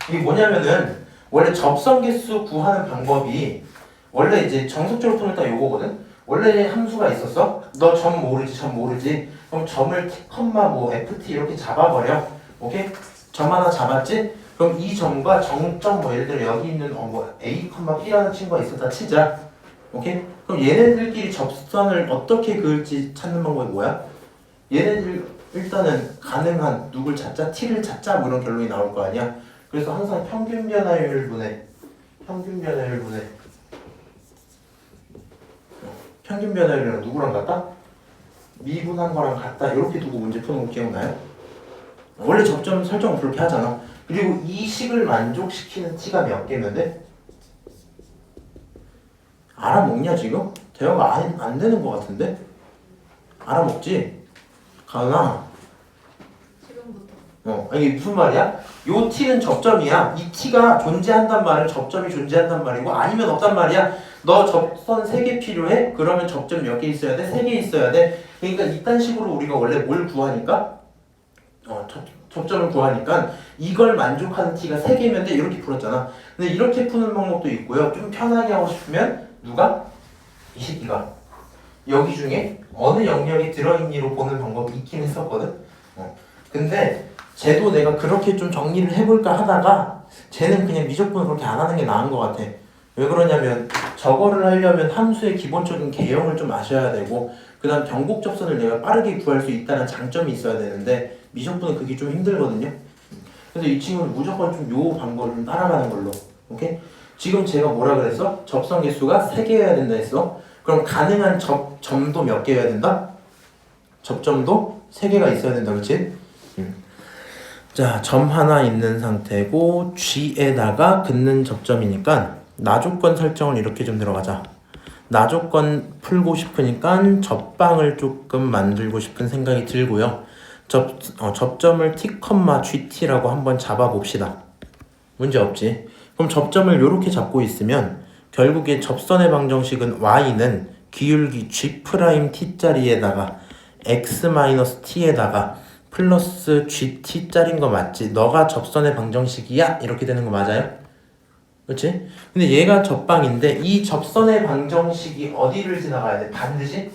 Speaker 1: 이게 뭐냐면은 원래 접선 개수 구하는 방법이 원래 이제 정석적으로 풀면 딱 요거거든. 원래 함수가 있었어. 너 점 모르지. 그럼 점을 t, 뭐 ft 이렇게 잡아버려. 오케이? 점 하나 잡았지? 그럼 이 점과 정점 뭐 예를 들어 여기 있는 뭐 a, b라는 친구가 있었다 치자. 오케이? 그럼 얘네들끼리 접선을 어떻게 그을지 찾는 방법이 뭐야? 얘네들 일단은 가능한 누굴 찾자? t를 찾자 뭐 이런 결론이 나올 거 아니야. 그래서 항상 평균 변화율분의 평균 변화율이랑 누구랑 같다? 미분한 거랑 같다. 이렇게 두고 문제 푸는 거 기억나요? 원래 접점 설정을 그렇게 하잖아. 그리고 이 식을 만족시키는 t가 몇 개면 돼? 알아먹냐 지금? 대화가 안 되는 거 같은데? 알아먹지? 가은아.
Speaker 3: 지금부터.
Speaker 1: 이게 무슨 말이야? 요 t는 접점이야. 이 t가 존재한단 말은 접점이 존재한단 말이고 아니면 없단 말이야. 너 접선 3개 필요해? 그러면 접점 몇 개 있어야 돼? 3개 있어야 돼. 그러니까 이딴 식으로 우리가 원래 뭘 구하니까? 접점을 구하니까 이걸 만족하는 t가 3개면 돼. 이렇게 풀었잖아. 근데 이렇게 푸는 방법도 있고요. 좀 편하게 하고 싶으면 누가? 이 새끼가 여기 중에 어느 영역이 들어있니로 보는 방법이 있긴 했었거든. 근데 쟤도 내가 그렇게 좀 정리를 해볼까 하다가 쟤는 그냥 미적분을 그렇게 안 하는 게 나은 것 같아. 왜 그러냐면 저거를 하려면 함수의 기본적인 개형을 좀 아셔야 되고 그 다음 변곡 접선을 내가 빠르게 구할 수 있다는 장점이 있어야 되는데 미적분은 그게 좀 힘들거든요. 그래서 이 친구는 무조건 좀 요 방법을 좀 따라가는 걸로. 오케이? 지금 제가 뭐라 그랬어? 접선 개수가 3개여야 된다 했어. 그럼 가능한 점도 몇 개여야 된다? 접점도 3개가 있어야 된다, 그치? 자, 점 하나 있는 상태고 G에다가 긋는 접점이니까 나조건 설정을 이렇게 좀 들어가자. 나조건 풀고 싶으니까 접방을 조금 만들고 싶은 생각이 들고요. 접점을 T, GT라고 한번 잡아봅시다. 문제 없지. 그럼 접점을 이렇게 잡고 있으면 결국에 접선의 방정식은 Y는 기울기 G'T자리에다가 X-T에다가 플러스 GT짜리인 거 맞지? 너가 접선의 방정식이야? 이렇게 되는 거 맞아요? 그치? 근데 얘가 접방인데 이 접선의 방정식이 어디를 지나가야 돼? 반드시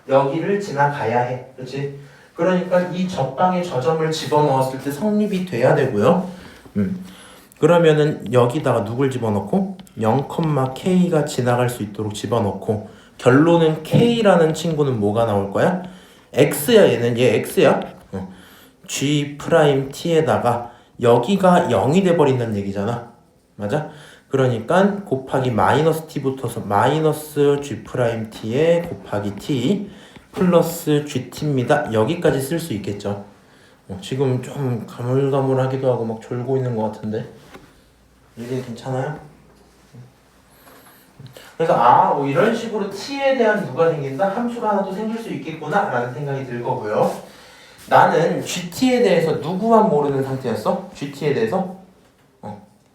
Speaker 1: 여기를 지나가야 해. 그치? 그러니까 이 접방에 저 점을 집어넣었을 때 성립이 돼야 되고요. 그러면은 여기다가 누굴 집어넣고 0,K가 지나갈 수 있도록 집어넣고 결론은 K라는 친구는 뭐가 나올 거야? X야. 얘 X야. G'T에다가 여기가 0이 돼버린다는 얘기잖아. 맞아? 그러니까 곱하기 마이너스 T 붙어서 마이너스 G'T에 곱하기 T 플러스 GT입니다. 여기까지 쓸 수 있겠죠. 지금 좀 가물가물하기도 하고 막 졸고 있는 것 같은데 이게 괜찮아요? 그래서 이런 식으로 T에 대한 누가 생긴다? 함수가 하나 또 생길 수 있겠구나 라는 생각이 들 거고요. 나는 GT에 대해서 누구만 모르는 상태였어? GT에 대해서?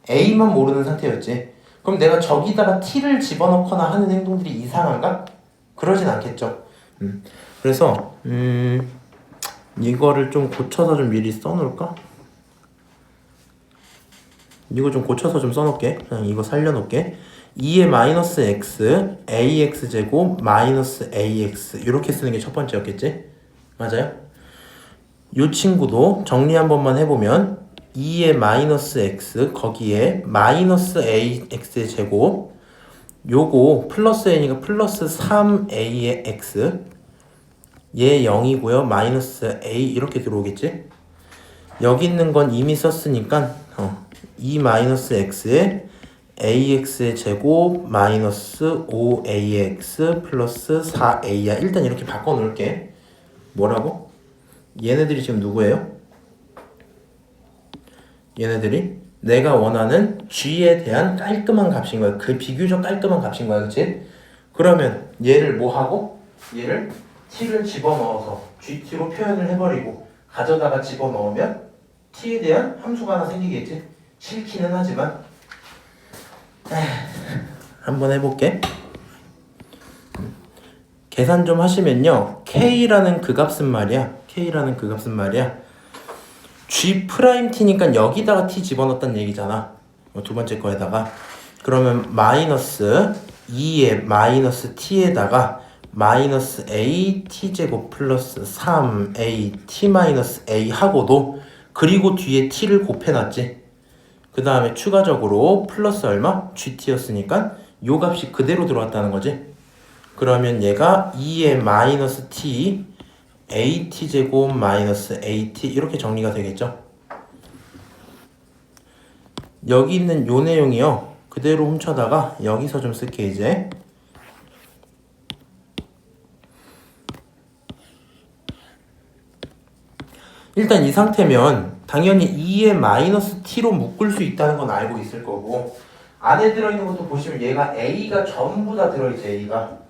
Speaker 1: A만 모르는 상태였지. 그럼 내가 저기다가 T를 집어넣거나 하는 행동들이 이상한가? 그러진 않겠죠. 그래서 이거를 좀 고쳐서 좀 미리 써놓을까? 이거 좀 고쳐서 좀 써놓을게. 그냥 이거 살려놓을게. 2의 마이너스 x, ax 제곱 마이너스 ax 이렇게 쓰는 게 첫 번째였겠지? 맞아요? 이 친구도 정리 한 번만 해보면 2의 마이너스 x 거기에 마이너스 ax의 제곱 요거 플러스 n이니까 플러스 3a의 x 얘 0이고요. 마이너스 a 이렇게 들어오겠지? 여기 있는 건 이미 썼으니까 2 마이너스 x에 ax의 제곱 마이너스 5ax 플러스 4a야. 일단 이렇게 바꿔놓을게. 뭐라고? 얘네들이 지금 누구예요? 얘네들이 내가 원하는 g에 대한 깔끔한 값인 거야. 그 비교적 깔끔한 값인 거야. 그치? 그러면 얘를 뭐 하고? 얘를 t를 집어넣어서 gt로 표현을 해버리고 가져다가 집어넣으면 t에 대한 함수가 하나 생기겠지? 싫기는 하지만 한번 해볼게. 계산 좀 하시면요. K라는 그 값은 말이야. G'T니까 여기다가 T 집어넣었다는 얘기잖아. 두 번째 거에다가. 그러면 마이너스 2의 마이너스 T에다가 마이너스 A T제곱 플러스 3A T 마이너스 A 하고도 그리고 뒤에 T를 곱해놨지. 그 다음에 추가적으로 플러스 얼마? GT였으니까 요 값이 그대로 들어왔다는 거지. 그러면 얘가 2의 마이너스 T AT제곱 마이너스 AT 이렇게 정리가 되겠죠. 여기 있는 요 내용이요. 그대로 훔쳐다가 여기서 좀 쓸게 이제. 일단 이 상태면 당연히 2의 마이너스 t로 묶을 수 있다는 건 알고 있을 거고 안에 들어있는 것도 보시면 얘가 a가 전부 다 들어있죠. a가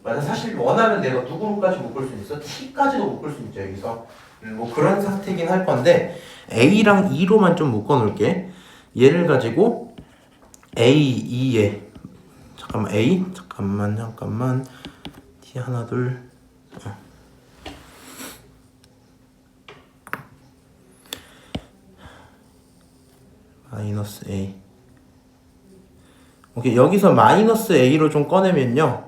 Speaker 1: 맞아. 사실 원하면 내가 누구로까지 묶을 수 있어? t까지도 묶을 수 있죠. 여기서 뭐 그런 상태긴 할 건데 a랑 2로만 좀 묶어 놓을게. 얘를 가지고 a 2에 잠깐만 t 하나 둘 마이너스 a. 오케이. 여기서 마이너스 a로 좀 꺼내면요.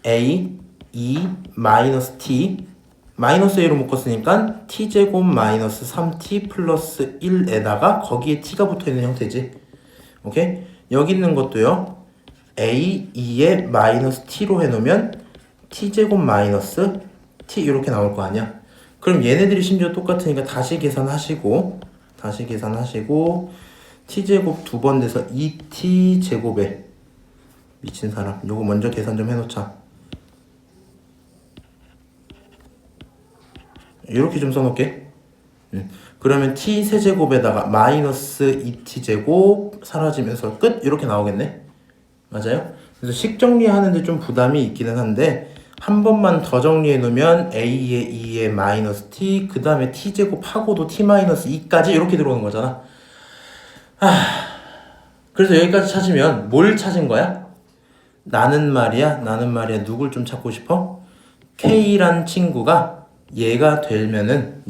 Speaker 1: a 2 마이너스 t 마이너스 a로 묶었으니까 t제곱 마이너스 3t 플러스 1에다가 거기에 t가 붙어있는 형태지. 오케이. 여기 있는 것도요. a 2에 마이너스 t로 해놓으면 t제곱 마이너스 t 이렇게 나올 거 아니야. 그럼 얘네들이 심지어 똑같으니까 다시 계산하시고 t제곱 두 번 돼서 2t제곱에 미친 사람. 요거 먼저 계산 좀 해놓자. 이렇게 좀 써놓을게. 그러면 t 세제곱에다가 마이너스 2t제곱 사라지면서 끝. 이렇게 나오겠네. 맞아요? 그래서 식 정리하는데 좀 부담이 있기는 한데 한 번만 더 정리해 놓으면 a에 2에 마이너스 t 그 다음에 t제곱하고도 t 마이너스 2까지 이렇게 들어오는 거잖아. 그래서 여기까지 찾으면 뭘 찾은 거야? 나는 말이야 누굴 좀 찾고 싶어? K란 친구가 얘가 되는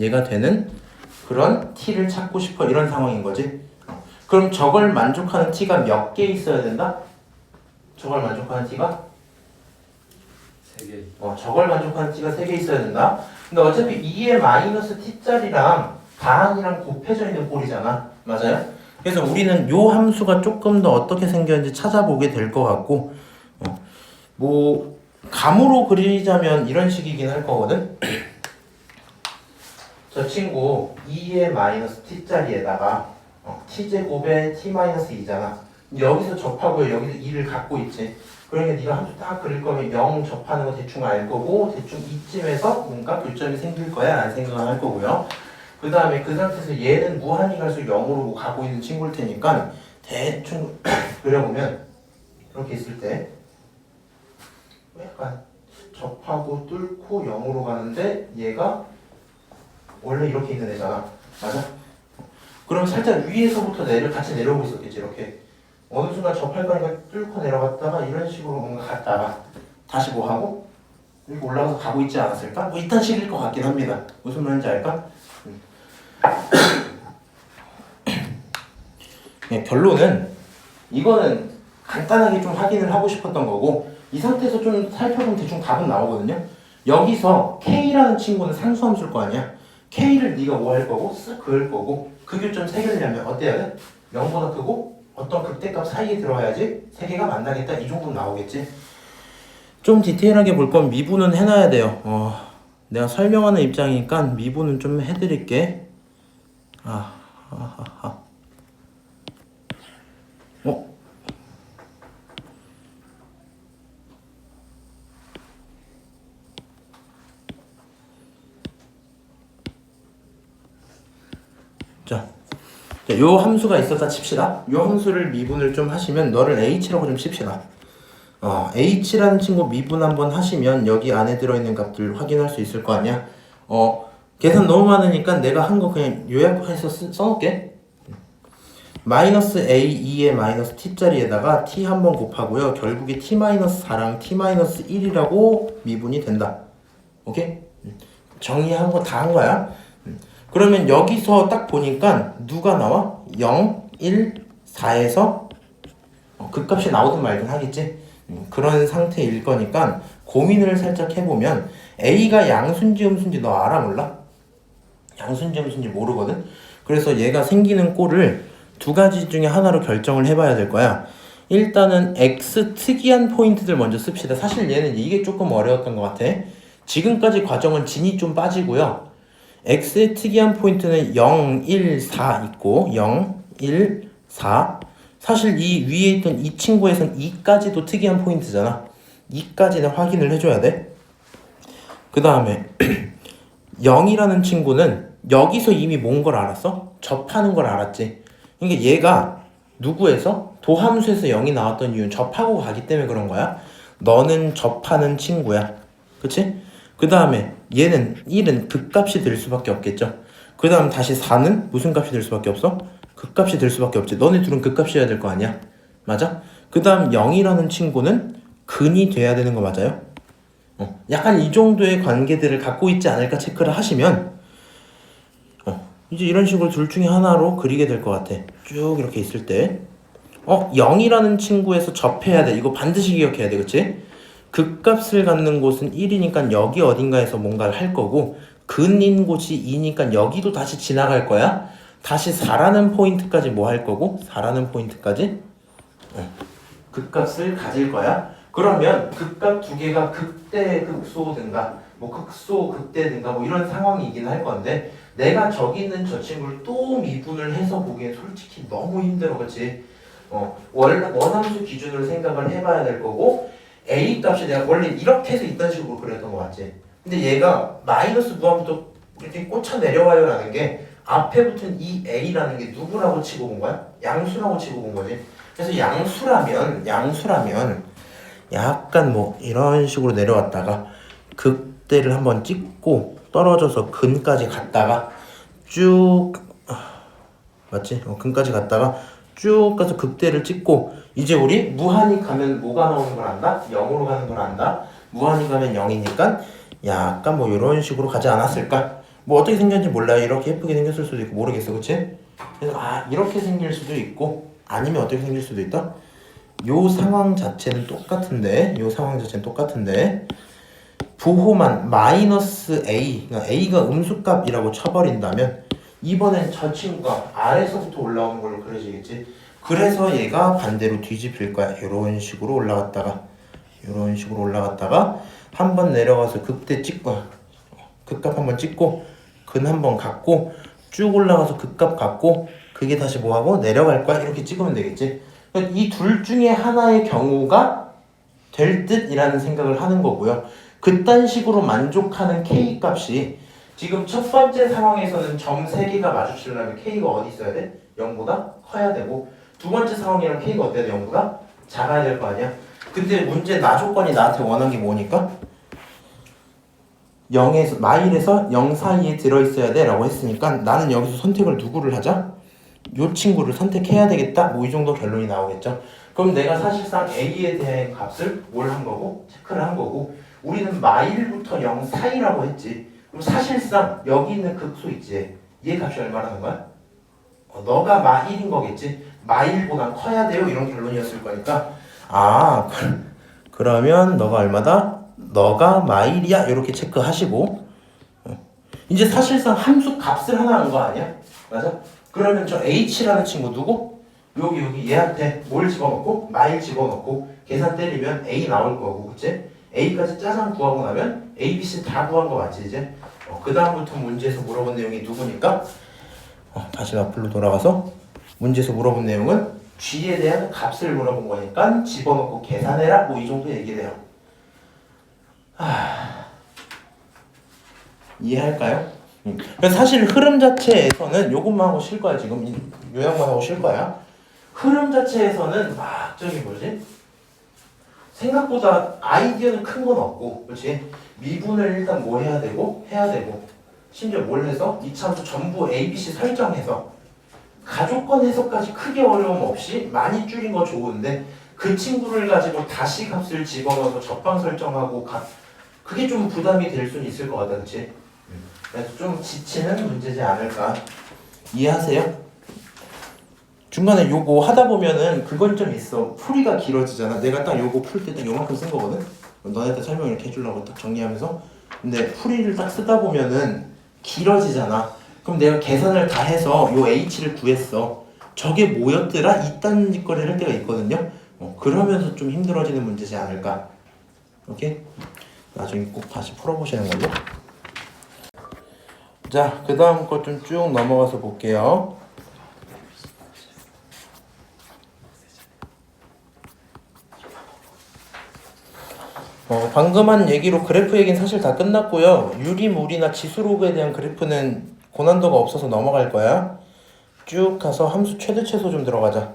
Speaker 1: 그런 T를 찾고 싶어 이런 상황인 거지. 그럼 저걸 만족하는 T가 몇 개 있어야 된다? 저걸 만족하는 T가?
Speaker 2: 3개.
Speaker 1: 저걸 만족하는 T가 3개 있어야 된다. 근데 어차피 2의 마이너스 T짜리랑 다항이랑 곱해져 있는 꼴이잖아. 맞아요? 그래서 우리는 요 함수가 조금 더 어떻게 생겼는지 찾아보게 될 것 같고 뭐 감으로 그리자면 이런 식이긴 할 거거든. 저 친구 2의 마이너스 t짜리에다가 t제곱에 t 마이너스 2잖아. 여기서 접하고 여기서 2를 갖고 있지. 그러니까 네가 함수 딱 그릴 거면 0 접하는 거 대충 알 거고 대충 이쯤에서 뭔가 교점이 생길 거야 라는 생각을 할 거고요. 그 다음에 그 상태에서 얘는 무한히 갈수록 0으로 가고 있는 친구일 테니까 대충 그려보면 이렇게 있을 때 약간 접하고 뚫고 0으로 가는데 얘가 원래 이렇게 있는 애잖아. 맞아? 그럼 살짝 위에서부터 같이 내려오고 있었겠지. 이렇게 어느 순간 접할 거니까 뚫고 내려갔다가 이런 식으로 뭔가 갔다가 다시 뭐 하고 이렇게 올라가서 가고 있지 않았을까? 뭐 이딴 식일 것 같긴 합니다. 무슨 말인지 알까? 결론은 이거는 간단하게 좀 확인을 하고 싶었던 거고 이 상태에서 좀 살펴보면 대충 답은 나오거든요. 여기서 K라는 친구는 상수함수일 거 아니야. K를 네가 뭐 할 거고 쓱 그을 거고 그 교점 3개를 어때야 돼? 0보다 크고 어떤 극대값 사이에 들어와야지 3개가 만나겠다 이 정도는 나오겠지. 좀 디테일하게 볼 건 미분은 해놔야 돼요. 내가 설명하는 입장이니까 미분은 좀 해드릴게. 자, 요 함수가 있었다 칩시다. 요 함수를 미분을 좀 하시면 너를 h라고 좀 칩시다. h라는 친구 미분 한번 하시면 여기 안에 들어있는 값들 확인할 수 있을 거 아니야. 계산 너무 많으니까 내가 한 거 그냥 요약해서 써놓을게. 마이너스 a 2의 마이너스 t짜리에다가 t 한 번 곱하고요. 결국에 t 마이너스 4랑 t 마이너스 1이라고 미분이 된다. 오케이? 정리한 거 다 한 거야. 그러면 여기서 딱 보니까 누가 나와? 0, 1, 4에서 그 값이 나오든 말든 하겠지? 그런 상태일 거니까 고민을 살짝 해보면 A가 양수인지 음수인지 너 알아 몰라? 양수인지 음수인지 모르거든? 그래서 얘가 생기는 꼴을 두 가지 중에 하나로 결정을 해봐야 될 거야. 일단은 X 특이한 포인트들 먼저 씁시다. 사실 얘는 이게 조금 어려웠던 것 같아. 지금까지 과정은 진이 좀 빠지고요. X의 특이한 포인트는 0, 1, 4 있고 0, 1, 4 사실 이 위에 있던 이 친구에선 2까지도 특이한 포인트잖아. 2까지는 확인을 해줘야 돼. 그 다음에 0이라는 친구는 여기서 이미 뭔 걸 알았어? 접하는 걸 알았지. 그러니까 얘가 누구에서? 도함수에서 0이 나왔던 이유는 접하고 가기 때문에 그런 거야. 너는 접하는 친구야. 그치? 그 다음에 얘는 1은 극값이 될 수밖에 없겠죠. 그 다음 다시 4는 무슨 값이 될 수밖에 없어? 극값이 될 수밖에 없지. 너네 둘은 극값이어야 될 거 아니야. 맞아? 그 다음 0이라는 친구는 근이 돼야 되는 거 맞아요? 약간 이 정도의 관계들을 갖고 있지 않을까 체크를 하시면 이제 이런 식으로 둘 중에 하나로 그리게 될 것 같아. 쭉 이렇게 있을 때 0이라는 친구에서 접해야 돼. 이거 반드시 기억해야 돼. 그치? 극값을 갖는 곳은 1이니까 여기 어딘가에서 뭔가를 할 거고 근인 곳이 2니까 여기도 다시 지나갈 거야. 다시 4라는 포인트까지 뭐 할 거고 4라는 포인트까지 극값을 가질 거야. 그러면 극값 두 개가 극대 극소든가 뭐 극소 극대든가 뭐 이런 상황이긴 할 건데 내가 저기 있는 저 친구를 또 미분을 해서 보기엔 솔직히 너무 힘들어, 그치? 원함수 기준으로 생각을 해봐야 될 거고, a 값이 내가 원래 이렇게 해서 이딴 식으로 그렸던 거 맞지? 근데 얘가 마이너스 무한부터 이렇게 꽂혀 내려와요 라는 게 앞에 붙은 이 a라는 게 누구라고 치고 본 거야? 양수라고 치고 본 거지. 그래서 양수라면 약간 뭐 이런 식으로 내려왔다가 극대를 한번 찍고 떨어져서 근까지 갔다가 쭉 맞지? 근까지 갔다가 쭉 가서 극대를 찍고 이제 우리 무한히 가면 뭐가 나오는 걸 안다? 0으로 가는 걸 안다? 무한히 가면 0이니까 약간 뭐 이런 식으로 가지 않았을까? 뭐 어떻게 생겼는지 몰라요. 이렇게 예쁘게 생겼을 수도 있고 모르겠어, 그치? 그래서 이렇게 생길 수도 있고 아니면 어떻게 생길 수도 있다? 요 상황 자체는 똑같은데 부호만 마이너스 a, 그러니까 a가 음수값이라고 쳐버린다면 이번엔 저 친구가 아래서부터 올라오는 걸로 그려지겠지. 그래서 얘가 반대로 뒤집힐 거야. 이런 식으로 올라갔다가 한 번 내려가서 극대 찍고 극값 한번 찍고 근 한번 갖고 쭉 올라가서 극값 갖고 그게 다시 뭐하고 내려갈 거야. 이렇게 찍으면 되겠지. 그러니까 이 둘 중에 하나의 경우가 될 듯이라는 생각을 하는 거고요. 그딴 식으로 만족하는 k 값이 지금 첫 번째 상황에서는 점 3개가 마주치려면 k가 어디 있어야 돼? 0보다 커야 되고 두 번째 상황이랑 k가 어때야 돼? 0보다 작아야 될 거 아니야? 근데 문제 나 조건이 나한테 원한 게 뭐니까? 0에서 마일에서 0 사이에 들어있어야 돼 라고 했으니까 나는 여기서 선택을 누구를 하자? 요 친구를 선택해야 되겠다? 뭐 이 정도 결론이 나오겠죠. 그럼 내가 사실상 a에 대한 값을 뭘 한 거고? 체크를 한 거고 우리는 마일부터 0 사이라고 했지. 그럼 사실상 여기 있는 극소 있지. 얘 값이 얼마라는 거야? 너가 마일인 거겠지. 마일보다 커야 돼요. 이런 결론이었을 거니까 그러면 너가 얼마다? 너가 마일이야. 이렇게 체크하시고 이제 사실상 함수 값을 하나 한 거 아니야? 맞아? 그러면 저 h라는 친구 누구? 여기 얘한테 뭘 집어넣고? 마일 집어넣고 계산 때리면 a 나올 거고 그치? a까지 짜장 구하고 나면 a, b, c 다 구한 거 맞지 이제? 그 다음부터 문제에서 물어본 내용이 누구니까? 다시 앞으로 돌아가서 문제에서 물어본 내용은 g에 대한 값을 물어본 거니까 집어넣고 계산해라 뭐 이 정도 얘기돼요. 이해할까요? 그래서 사실 흐름 자체에서는 요것만 하고 쉴 거야 지금 요약만 하고 쉴 거야. 흐름 자체에서는 막 저기 뭐지? 생각보다 아이디어는 큰 건 없고 그렇지? 미분을 일단 뭐 해야 되고 심지어 뭘 해서 이 참수 전부 A, B, C 설정해서 가족권 해석까지 크게 어려움 없이 많이 줄인 거 좋은데 그 친구를 가지고 다시 값을 집어넣어서 적방 설정하고 그게 좀 부담이 될 수는 있을 것 같다 그치? 그래서 좀 지치는 문제지 않을까 이해하세요? 중간에 요거 하다 보면은 그건 좀 있어. 풀이가 길어지잖아. 내가 딱 요거 풀 때 딱 요만큼 쓴 거거든. 너네한테 설명 이렇게 해주려고 딱 정리하면서. 근데 풀이를 딱 쓰다 보면은 길어지잖아. 그럼 내가 계산을 다 해서 요 h를 구했어. 저게 뭐였더라? 이딴 짓거리를 할 때가 있거든요. 그러면서 좀 힘들어지는 문제지 않을까. 오케이? 나중에 꼭 다시 풀어보시는 걸로. 자, 그 다음 거 좀 쭉 넘어가서 볼게요. 방금 한 얘기로 그래프 얘기는 사실 다 끝났고요. 유리물이나 지수로그에 대한 그래프는 고난도가 없어서 넘어갈 거야. 쭉 가서 함수 최대 최소 좀 들어가자.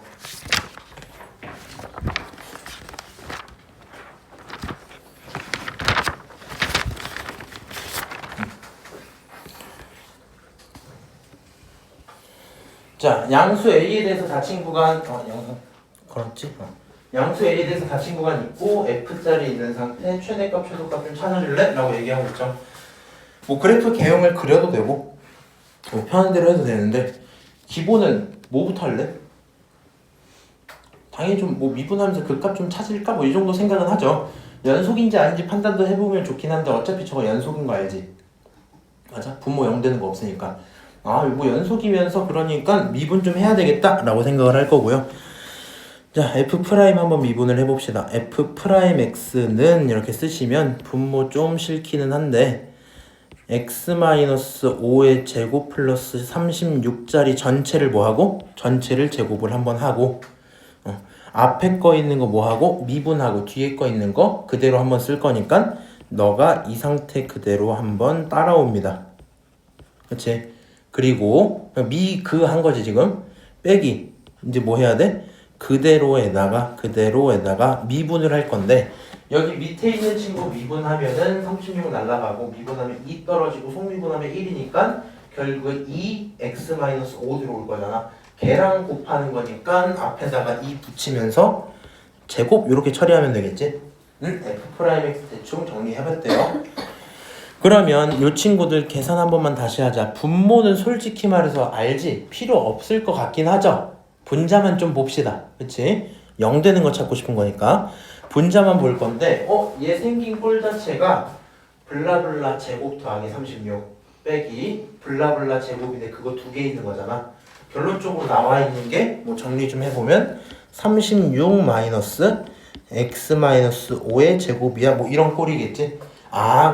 Speaker 1: 자, 양수 A에 대해서 닫힌 구간 그렇지? 양수 A에 대해서 닫힌 구간 있고 F자리 있는 상태 최대값 최소값 좀 찾아줄래? 라고 얘기하고 있죠. 뭐 그래프 개형을 그려도 되고 뭐 편한 대로 해도 되는데 기본은 뭐부터 할래? 당연히 좀 뭐 미분하면서 그 값 좀 찾을까? 뭐 이 정도 생각은 하죠. 연속인지 아닌지 판단도 해보면 좋긴 한데 어차피 저거 연속인 거 알지? 맞아? 분모 0 되는 거 없으니까 뭐 연속이면서 그러니까 미분 좀 해야 되겠다 라고 생각을 할 거고요. 자, F' 한번 미분을 해봅시다. F' X는 이렇게 쓰시면 분모 좀 싫기는 한데 x-5의 제곱 플러스 36짜리 전체를 뭐하고? 전체를 제곱을 한번 하고 앞에 거 있는 거 뭐하고? 미분하고 뒤에 거 있는 거 그대로 한번 쓸 거니까 너가 이 상태 그대로 한번 따라옵니다. 그치? 그리고 그 한 거지 지금 빼기 이제 뭐 해야 돼? 그대로에다가 미분을 할 건데 여기 밑에 있는 친구 미분하면은 36 날라가고 미분하면 2 떨어지고 속미분하면 1이니까 결국은 2x-5 들어올 거잖아. 걔랑 곱하는 거니까 앞에다가 2 붙이면서 제곱 이렇게 처리하면 되겠지? F'X 대충 정리해봤대요. 그러면 이 친구들 계산 한 번만 다시 하자. 분모는 솔직히 말해서 알지? 필요 없을 것 같긴 하죠? 분자만 좀 봅시다. 그치? 0 되는 거 찾고 싶은 거니까 분자만 볼 건데 얘 생긴 꼴 자체가 블라블라 제곱 더하기 36 빼기 블라블라 제곱인데 그거 두 개 있는 거잖아. 결론적으로 나와 있는 게 뭐 정리 좀 해보면 36 마이너스 x-5의 제곱이야 뭐 이런 꼴이겠지.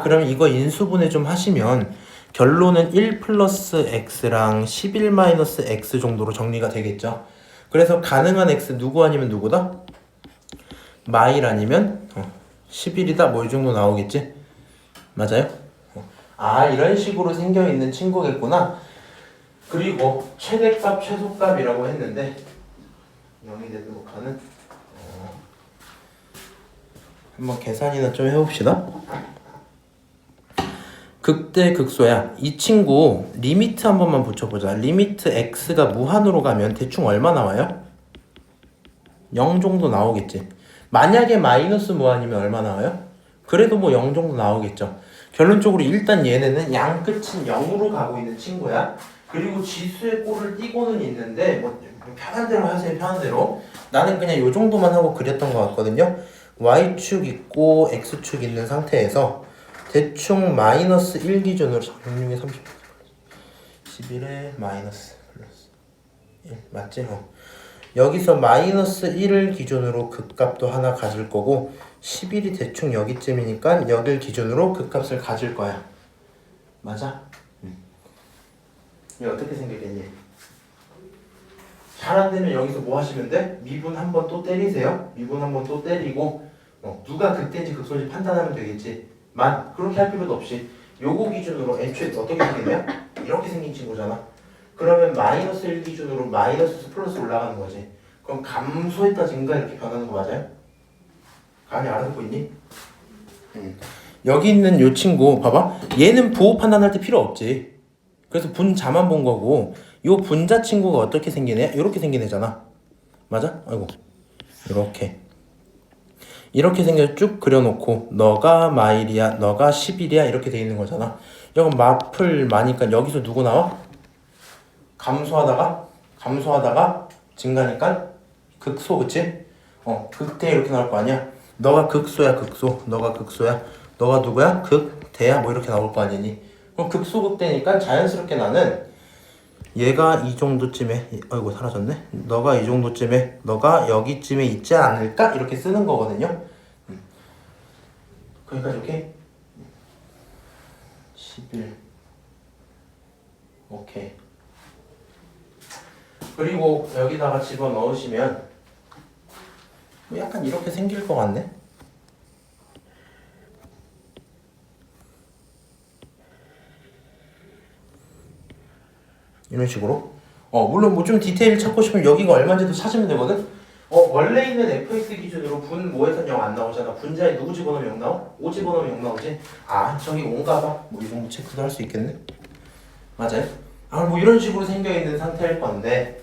Speaker 1: 그러면 이거 인수분해 좀 하시면 결론은 1 플러스 x랑 11 마이너스 x 정도로 정리가 되겠죠. 그래서 가능한 x 누구 아니면 누구다? 마일 아니면 11이다 뭐 이 정도 나오겠지. 맞아요? 이런 식으로 생겨있는 친구겠구나. 그리고 최대값 최소값이라고 했는데 0이 되도록 하는 한번 계산이나 좀 해봅시다. 극대 극소야. 이 친구 리미트 한 번만 붙여보자. 리미트 x가 무한으로 가면 대충 얼마 나와요? 0 정도 나오겠지. 만약에 마이너스 무한이면 얼마 나와요? 그래도 뭐 0 정도 나오겠죠. 결론적으로 일단 얘네는 양 끝은 0으로 가고 있는 친구야. 그리고 지수의 꼴을 띄고는 있는데 뭐 편한 대로 하세요. 편한 대로. 나는 그냥 요 정도만 하고 그렸던 것 같거든요. y축 있고 x축 있는 상태에서 대충 마이너스 1 기준으로 66에 30 11에 마이너스 플러스 1 맞지? 여기서 마이너스 1을 기준으로 극값도 하나 가질 거고 11이 대충 여기쯤이니까 여길 기준으로 극값을 가질 거야. 맞아? 이게 어떻게 생겼겠니? 잘 안되면 여기서 뭐 하시면 돼? 미분 한번 또 때리세요. 미분 한번 또 때리고 누가 극대인지 극소인지 판단하면 되겠지. 그렇게 할 필요도 없이 요거 기준으로 애초에 어떻게 생겼냐? 이렇게 생긴 친구잖아. 그러면 마이너스 1 기준으로 마이너스 플러스 올라가는 거지. 그럼 감소했다 증가 이렇게 변하는 거 맞아요? 감이 알아듣고 있니? 여기 있는 요 친구 봐봐. 얘는 부호 판단할 때 필요 없지. 그래서 분자만 본 거고 요 분자 친구가 어떻게 생긴 애? 이렇게 생긴 애잖아. 맞아? 아이고 이렇게 생겨 쭉 그려놓고 너가 마일이야 너가 10일이야 이렇게 돼 있는 거잖아. 이건 마플 마니까 여기서 누구 나와? 감소하다가 증가니까 극소. 그치? 극대 이렇게 나올 거 아니야. 너가 극소야 극소. 너가 누구야? 극대야 뭐 이렇게 나올 거 아니니. 그럼 극소 극대니까 자연스럽게 나는 얘가 이 정도쯤에 아이고 사라졌네. 너가 이 정도쯤에 너가 여기쯤에 있지 않을까? 이렇게 쓰는 거거든요. 거기까지 오케이? 11 오케이. 그리고 여기다가 집어넣으시면 뭐 약간 이렇게 생길 것 같네. 이런 식으로. 물론 뭐 좀 디테일 찾고 싶으면 여기가 얼마인지도 찾으면 되거든. 원래 있는 fx 기준으로 분 뭐에선 0 안 나오잖아. 분자에 누구 집어넣으면 0 나와? 5 집어넣으면 0 나오지. 저기 5인가 봐. 뭐 이 정도 체크도 할 수 있겠네. 맞아요? 뭐 이런 식으로 생겨있는 상태일 건데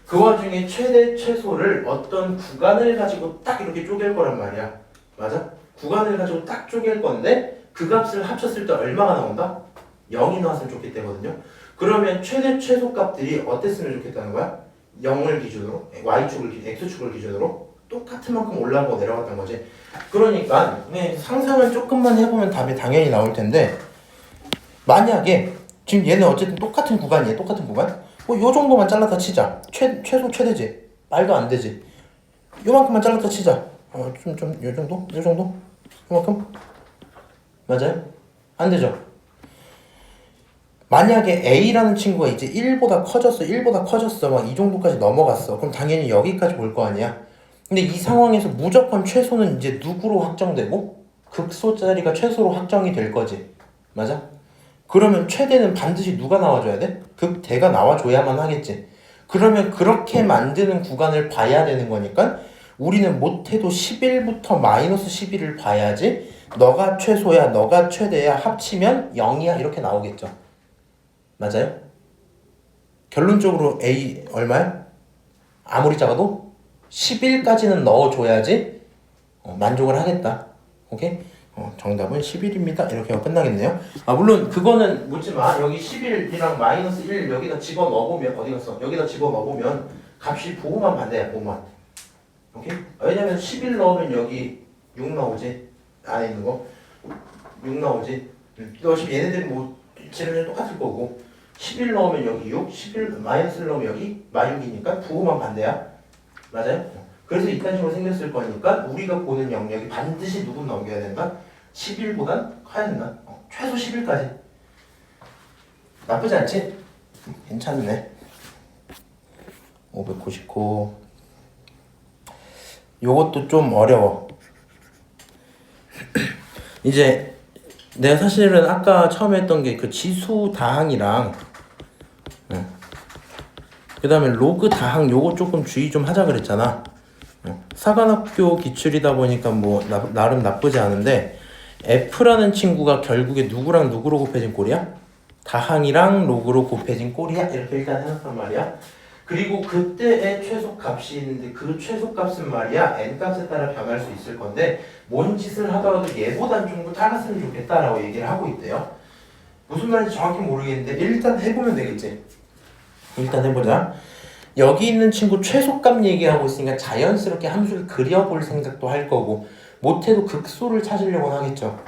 Speaker 1: 그 와중에 최대 최소를 어떤 구간을 가지고 딱 이렇게 쪼갤 거란 말이야. 맞아? 구간을 가지고 딱 쪼갤 건데 그 값을 합쳤을 때 얼마가 나온다? 0이 나왔으면 좋겠다거든요. 그러면 최대 최소 값들이 어땠으면 좋겠다는 거야? 0을 기준으로, x축을 기준으로 똑같은 만큼 올라가고 내려갔던 거지. 그러니까 상상을 조금만 해보면 답이 당연히 나올 텐데 만약에 지금 얘는 어쨌든 똑같은 구간이에요. 똑같은 구간? 요 정도만 잘라서 치자. 최소 최대지. 말도 안 되지. 요만큼만 잘라서 치자. 요 정도? 요 정도? 요만큼? 맞아요? 안 되죠? 만약에 A라는 친구가 이제 1보다 커졌어. 막 이 정도까지 넘어갔어. 그럼 당연히 여기까지 올 거 아니야. 근데 이 상황에서 무조건 최소는 이제 누구로 확정되고 극소 자리가 최소로 확정이 될 거지. 맞아? 그러면 최대는 반드시 누가 나와줘야 돼? 극대가 나와줘야만 하겠지. 그러면 그렇게 만드는 구간을 봐야 되는 거니까 우리는 못해도 11부터 마이너스 11을 봐야지 너가 최소야, 너가 최대야, 합치면 0이야 이렇게 나오겠죠. 맞아요? 결론적으로 A 얼마야? 아무리 작아도 11까지는 넣어줘야지 만족을 하겠다. 오케이? 정답은 11입니다. 이렇게 하고 끝나겠네요. 물론 그거는 묻지 마. 여기 11이랑 마이너스 1 여기다 집어넣어보면 어디 갔어? 여기다 집어넣어보면 값이 부호만 반대야. 부호만. 오케이? 왜냐면 11 넣으면 여기 6 나오지. 안에 있는 거 6 나오지. 어차피 얘네들이 뭐 지름이 똑같을 거고 11 넣으면 여기 6, 11 마이너스 1 넣으면 여기 -6이니까 부호만 반대야. 맞아요? 그래서 이딴 식으로 생겼을 거니까 우리가 보는 영역이 반드시 누구 넘겨야 된다? 11보단 커야 된다. 최소 11까지. 나쁘지 않지? 괜찮네. 599. 요것도 좀 어려워. 이제 내가 사실은 아까 처음에 했던 게 그 지수 다항이랑 그 다음에 로그 다항 요거 조금 주의 좀 하자 그랬잖아. 사관학교 기출이다 보니까 뭐 나름 나쁘지 않은데 F라는 친구가 결국에 누구랑 누구로 곱해진 꼴이야? 다항이랑 로그로 곱해진 꼴이야? 이렇게 일단 해놨단 말이야. 그리고 그때의 최소값이 있는데 그 최소값은 말이야 n값에 따라 변할 수 있을 건데 뭔 짓을 하더라도 얘보단 좀 더 작았으면 좋겠다라고 얘기를 하고 있대요. 무슨 말인지 정확히 모르겠는데 일단 해보면 되겠지. 일단 해보자. 여기 있는 친구 최소값 얘기하고 있으니까 자연스럽게 함수를 그려볼 생각도 할 거고 못해도 극소를 찾으려고 하겠죠.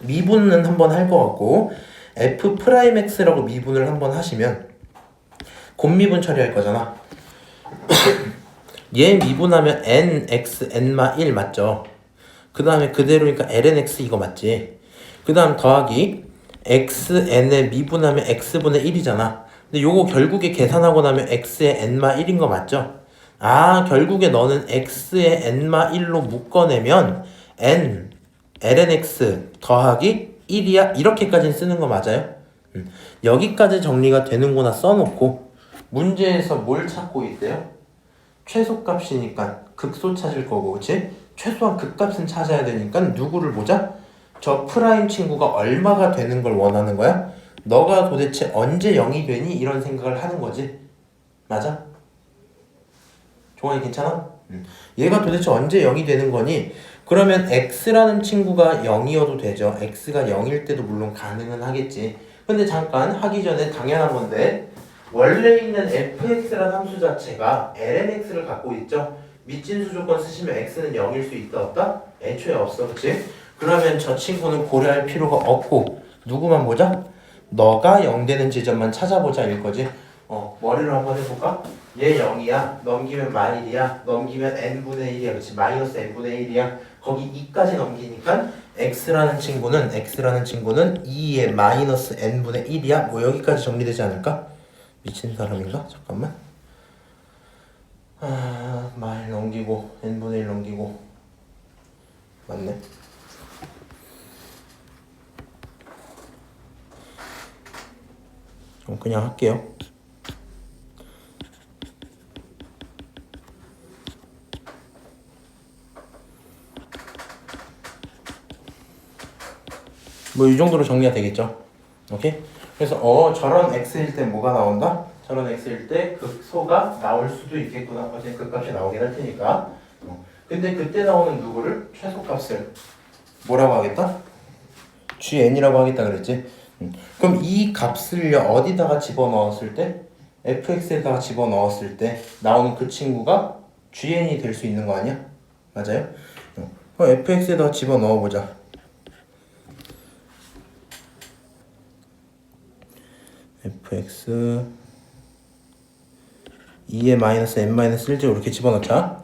Speaker 1: 미분은 한번 할 것 같고 f'x라고 미분을 한번 하시면 곱미분 처리할 거잖아. 얘 미분하면 nx n-1 맞죠? 그 다음에 그대로니까 lnx 이거 맞지? 그 다음 더하기 xn에 미분하면 x분의 1이잖아. 근데 요거 결국에 계산하고 나면 x의 n-1인 거 맞죠? 결국에 너는 x의 n-1로 묶어내면 n lnx 더하기 1이야? 이렇게까지는 쓰는 거 맞아요? 여기까지 정리가 되는구나 써놓고 문제에서 뭘 찾고 있대요? 최소값이니까 극소 찾을 거고 그치? 최소한 극값은 찾아야 되니까 누구를 보자? 저 프라임 친구가 얼마가 되는 걸 원하는 거야? 너가 도대체 언제 0이 되니? 이런 생각을 하는 거지. 맞아? 종환이 괜찮아? 얘가 도대체 언제 0이 되는 거니? 그러면 x라는 친구가 0이어도 되죠. x가 0일 때도 물론 가능은 하겠지. 근데 잠깐 하기 전에 당연한 건데 원래 있는 fx라는 함수 자체가 lnx를 갖고 있죠. 밑진수 조건 쓰시면 x는 0일 수 있다 없다? 애초에 없어. 그치? 그러면 저 친구는 고려할 필요가 없고 누구만 보자? 너가 0 되는 지점만 찾아보자 일 거지. 머리로 한번 해볼까? 얘 0이야. 넘기면 -1이야. 넘기면 n분의 1이야. 그치? 마이너스 n분의 1이야. 거기 2까지 넘기니까 x라는 친구는 2의 마이너스 n분의 1이야. 뭐 여기까지 정리되지 않을까? 미친 사람인가? 잠깐만. 말 넘기고 n분의 1 넘기고 맞네. 그냥 할게요. 뭐 이 정도로 정리가 되겠죠. 오케이? 그래서 저런 x일 때 뭐가 나온다? 저런 x일 때 극소가 나올 수도 있겠구나. 어차피 극값이 나오긴 할 테니까. 근데 그때 나오는 누구를? 최소값을 뭐라고 하겠다? gn이라고 하겠다 그랬지? 그럼 이 값을 어디다가 집어넣었을 때? fx에다가 집어넣었을 때 나오는 그 친구가 gn이 될 수 있는 거 아니야? 맞아요? 그럼 fx에다가 집어넣어보자. fx 2의 마이너스 n-1제곱 이렇게 집어넣자.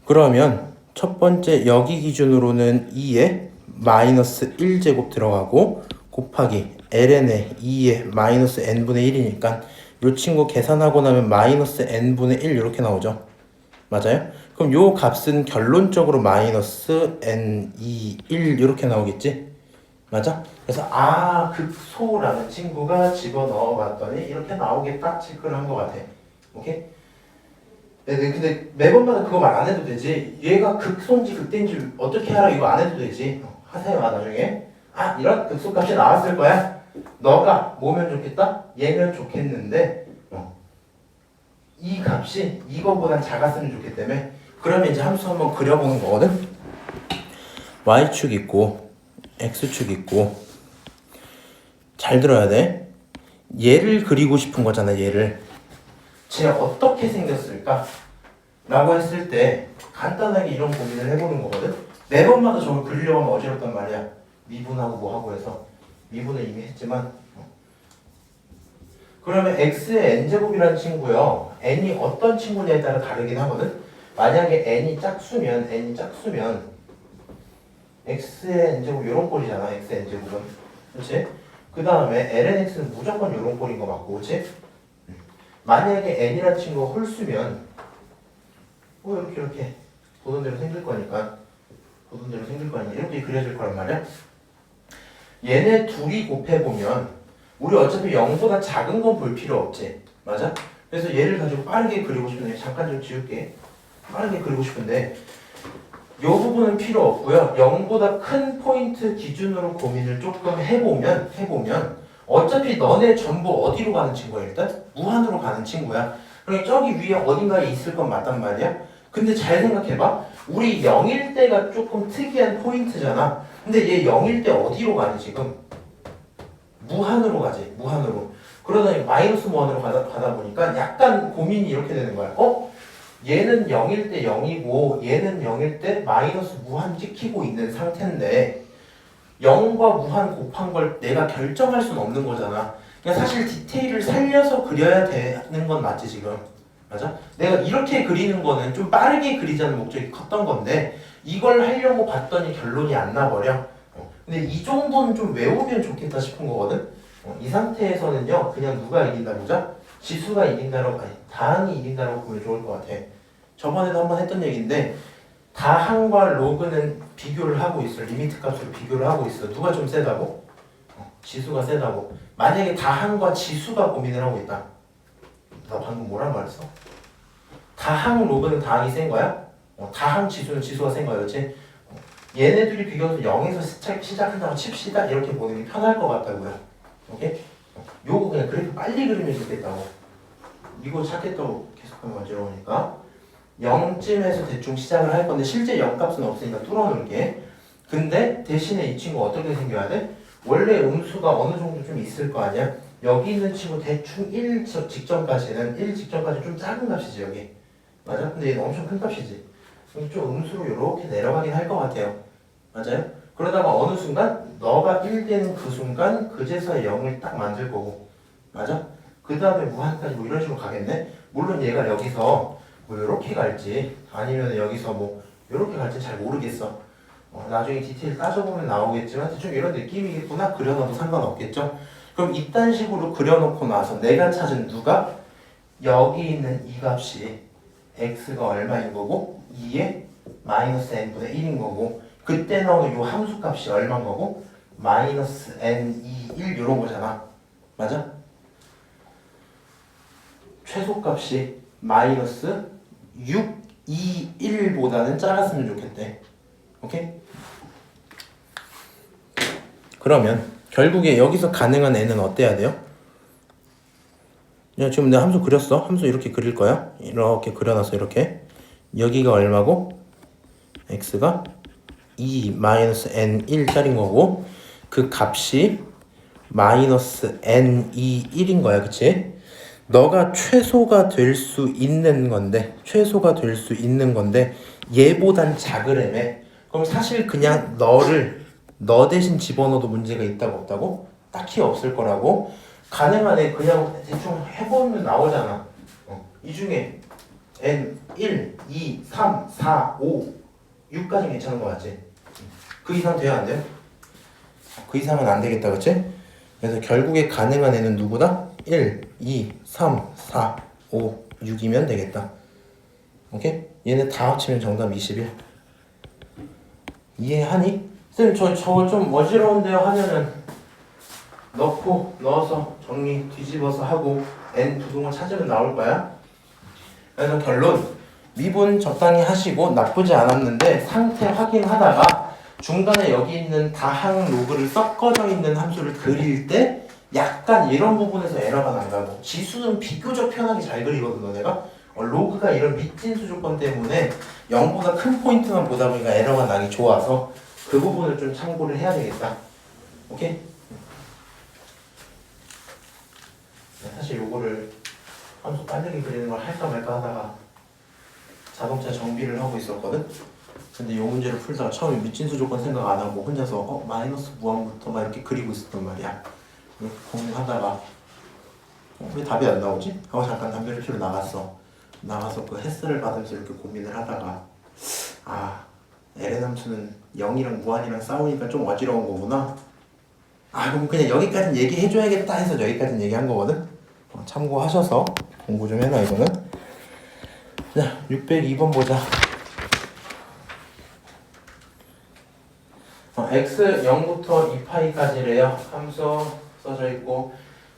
Speaker 1: 그러면 첫 번째 여기 기준으로는 2의 마이너스 1제곱 들어가고 곱하기 ln의 2의 마이너스 n분의 1이니까 이 친구 계산하고 나면 마이너스 n분의 1 이렇게 나오죠. 맞아요? 그럼 요 값은 결론적으로 마이너스 n2 1 이렇게 나오겠지? 맞아? 그래서 극소라는 친구가 집어넣어 봤더니 이렇게 나오겠다 체크를 한 것 같아. 오케이? 네, 근데 매번마다 그거 말 안 해도 되지. 얘가 극소인지 극대인지 어떻게 알아? 이거 안 해도 되지. 하세요 나중에. 이런 극소값이 나왔을 거야. 너가 뭐면 좋겠다? 얘면 좋겠는데 이 값이 이거보단 작았으면 좋기 때문에 그러면 이제 함수 한번 그려보는 거거든. y축 있고 x축 있고 잘 들어야 돼. 얘를 그리고 싶은 거잖아. 얘를 쟤 어떻게 생겼을까? 라고 했을 때 간단하게 이런 고민을 해보는 거거든. 매번마다 저걸 그리려고 하면 어지럽단 말이야. 미분하고 뭐하고 해서 미분을 이미 했지만 그러면 x의 n제곱이라는 친구요. n이 어떤 친구냐에 따라 다르긴 하거든. 만약에 n이 짝수면 x의 n제곱 이런 꼴이잖아. x의 n제곱은. 그렇지? 그 다음에 lnx는 무조건 이런 꼴인 거 맞고, 그렇지? 만약에 n이라는 친구가 홀수면 이렇게 보던 대로 생길 거니까 이렇게 그려질 거란 말이야. 얘네 둘이 곱해보면 우리 어차피 0보다 작은 건 볼 필요 없지. 맞아? 그래서 얘를 가지고 빠르게 그리고 싶은데 잠깐 좀 지울게. 빠르게 그리고 싶은데 이 부분은 필요 없고요. 0보다 큰 포인트 기준으로 고민을 조금 해보면 어차피 너네 전부 어디로 가는 친구야? 일단 무한으로 가는 친구야. 그러니까 저기 위에 어딘가에 있을 건 맞단 말이야. 근데 잘 생각해봐. 우리 0일 때가 조금 특이한 포인트잖아. 근데 얘 0일 때 어디로 가니 지금? 무한으로 가지. 무한으로. 그러다 마이너스 무한으로 가다 보니까 약간 고민이 이렇게 되는 거야. 얘는 0일 때 0이고 얘는 0일 때 마이너스 무한 찍히고 있는 상태인데 0과 무한 곱한 걸 내가 결정할 수는 없는 거잖아. 그러니까 사실 디테일을 살려서 그려야 되는 건 맞지 지금. 맞아? 내가 이렇게 그리는 거는 좀 빠르게 그리자는 목적이 컸던 건데 이걸 하려고 봤더니 결론이 안 나버려. 근데 이 정도는 좀 외우면 좋겠다 싶은 거거든. 이 상태에서는요 그냥 누가 이긴다 보자. 지수가 이긴다라고 다항이 이긴다라고 보면 좋을 것 같아. 저번에도 한번 했던 얘기인데 다항과 로그는 비교를 하고 있어. 리미트 값으로 비교를 하고 있어. 누가 좀 세다고? 지수가 세다고. 만약에 다항과 지수가 고민을 하고 있다. 나 방금 뭐란 말했어? 다항 로그는 다항이 센 거야? 다항 지수는 지수가 센 거야. 그렇지? 얘네들이 비교해서 0에서 시작한다고 칩시다. 이렇게 보는 게 편할 것 같다고요. 오케이? 요거 그냥 그래도 빨리 그리면 좋겠다고. 이거 찾겠다고 계속하면 어지러우니까 0쯤에서 대충 시작을 할 건데 실제 0값은 없으니까 뚫어놓을게. 근데 대신에 이 친구 어떻게 생겨야 돼? 원래 음수가 어느 정도 좀 있을 거 아니야? 여기 있는 친구 대충 1 직전까지는 좀 작은 값이지 여기. 맞아? 근데 얘는 엄청 큰 값이지. 좀 음수로 이렇게 내려가긴 할 것 같아요. 맞아요? 그러다가 어느 순간 너가 1 되는 그 순간 그제서야 0을 딱 만들 거고. 맞아? 그 다음에 무한까지 뭐 이런 식으로 가겠네? 물론 얘가 여기서 뭐 이렇게 갈지 아니면 여기서 뭐 이렇게 갈지 잘 모르겠어. 나중에 디테일 따져보면 나오겠지만 대충 이런 느낌이겠구나. 그려놔도 상관없겠죠? 그럼 이딴 식으로 그려놓고 나서 내가 찾은 누가 여기 있는 이 값이 x가 얼마인 거고 2에 마이너스 n분의 1인 거고 그때 나오는 이 함수 값이 얼마인 거고 마이너스 n2 1 이런 거잖아. 맞아? 최소값이 마이너스 6, 2, 1보다는 작았으면 좋겠대. 오케이? 그러면 결국에 여기서 가능한 n은 어때야 돼요? 야, 지금 내가 함수 그렸어. 함수 이렇게 그릴 거야. 이렇게 그려놔서 이렇게. 여기가 얼마고? x가 2 마이너스 n 1짜리인 거고 그 값이 마이너스 n 2 1인 거야. 그치? 너가 최소가 될 수 있는 건데 얘보단 작으래매. 그럼 사실 그냥 너 대신 집어넣어도 문제가 있다고 없다고? 딱히 없을 거라고. 가능하네. 그냥 대충 해보면 나오잖아. 이 중에 n 1, 2, 3, 4, 5, 6까지 괜찮은 거 같지? 그 이상 돼야 안 돼요? 그 이상은 안 되겠다. 그치? 그래서 결국에 가능한 애는 누구다? 1, 2, 3, 4, 5, 6이면 되겠다. 오케이? 얘네 다 합치면 정답 21. 이해하니? 쌤 저거 좀 어지러운데요 하면은 넣어서 정리 뒤집어서 하고 n 부동을 찾으면 나올 거야. 그래서 결론, 미분 적당히 하시고 나쁘지 않았는데 상태 확인하다가 중간에 여기 있는 다항 로그를 섞어져 있는 함수를 그릴 때 약간 이런 부분에서 에러가 난다고. 지수는 비교적 편하게 잘 그리거든 너네가. 로그가 이런 밑진수 조건 때문에 0보다 큰 포인트만 보다 보니까 에러가 나기 좋아서 그 부분을 좀 참고를 해야 되겠다. 오케이? 사실 요거를 함수 빠르게 그리는 걸 할까 말까 하다가 자동차 정비를 하고 있었거든? 근데 요 문제를 풀다가 처음에 밑진수 조건 생각 안 하고 혼자서 마이너스 무한부터 막 이렇게 그리고 있었단 말이야. 고민하다가 왜 답이 안 나오지? 하고 잠깐 담배를 피러 나가서 그 헬스를 받으면서 이렇게 고민을 하다가 LN 함수는 0이랑 무한이랑 싸우니까 좀 어지러운 거구나. 그럼 그냥 여기까지는 얘기해줘야겠다 해서 여기까지는 얘기한 거거든? 참고하셔서 공부 좀 해놔 이거는. 자, 602번 보자. x 0부터 2파이까지래요. 함수 써져 있고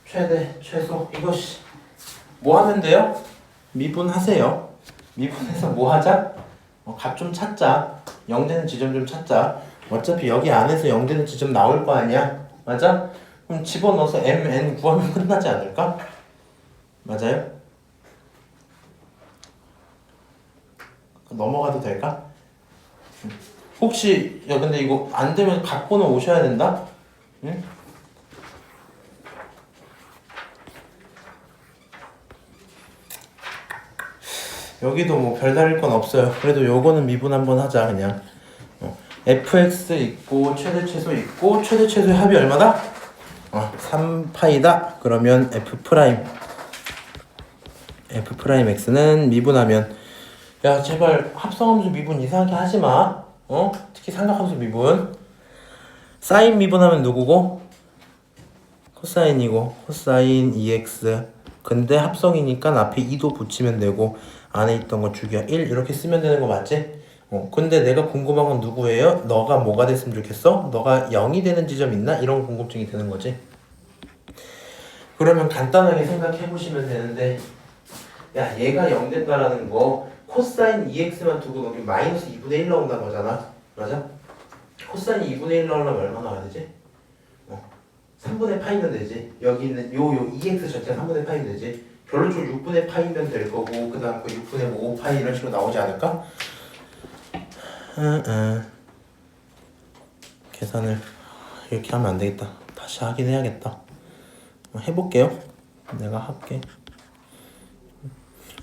Speaker 1: 최대, 최소 이거 뭐 하면 돼요? 미분하세요. 미분해서 뭐 하자? 값 좀 찾자. 0되는 지점 좀 찾자. 어차피 여기 안에서 0되는 지점 나올 거 아니야? 맞아? 그럼 집어넣어서 m, n 구하면 끝나지 않을까? 맞아요? 넘어가도 될까? 혹시 근데 이거 안 되면 갖고는 오셔야 된다? 응? 여기도 뭐 별다를 건 없어요. 그래도 요거는 미분 한번 하자 그냥. fx 있고 최대 최소 있고 최대 최소의 합이 얼마다? 3파이다. 그러면 f' x는 미분하면, 야 제발 합성함수 미분 이상하게 하지마. 특히 삼각함수 미분. 사인 미분하면 누구고? 코사인이고 코사인 2x. 근데 합성이니까 앞에 2도 붙이면 되고 안에 있던 거 죽여 1 이렇게 쓰면 되는 거 맞지? 근데 내가 궁금한 건 누구예요? 너가 뭐가 됐으면 좋겠어? 너가 0이 되는 지점 있나? 이런 궁금증이 드는 거지. 그러면 간단하게 생각해 보시면 되는데, 야 얘가 0 된다라는 거 코사인 2x만 두고 여기 마이너스 2분의 1 나온다는 거잖아. 맞아? 코사인 2분의 1 나오려면 얼마 나와야 되지? 3분의 파이면 되지. 여기 있는 요 2x 전체가 3분의 파이면 되지. 결론적으로 6분의 파이면 될 거고 그 다음 그 6분의 5파이 이런 식으로 나오지 않을까? 계산을 이렇게 하면 안 되겠다. 다시 하긴 해야겠다. 해볼게요. 내가 할게.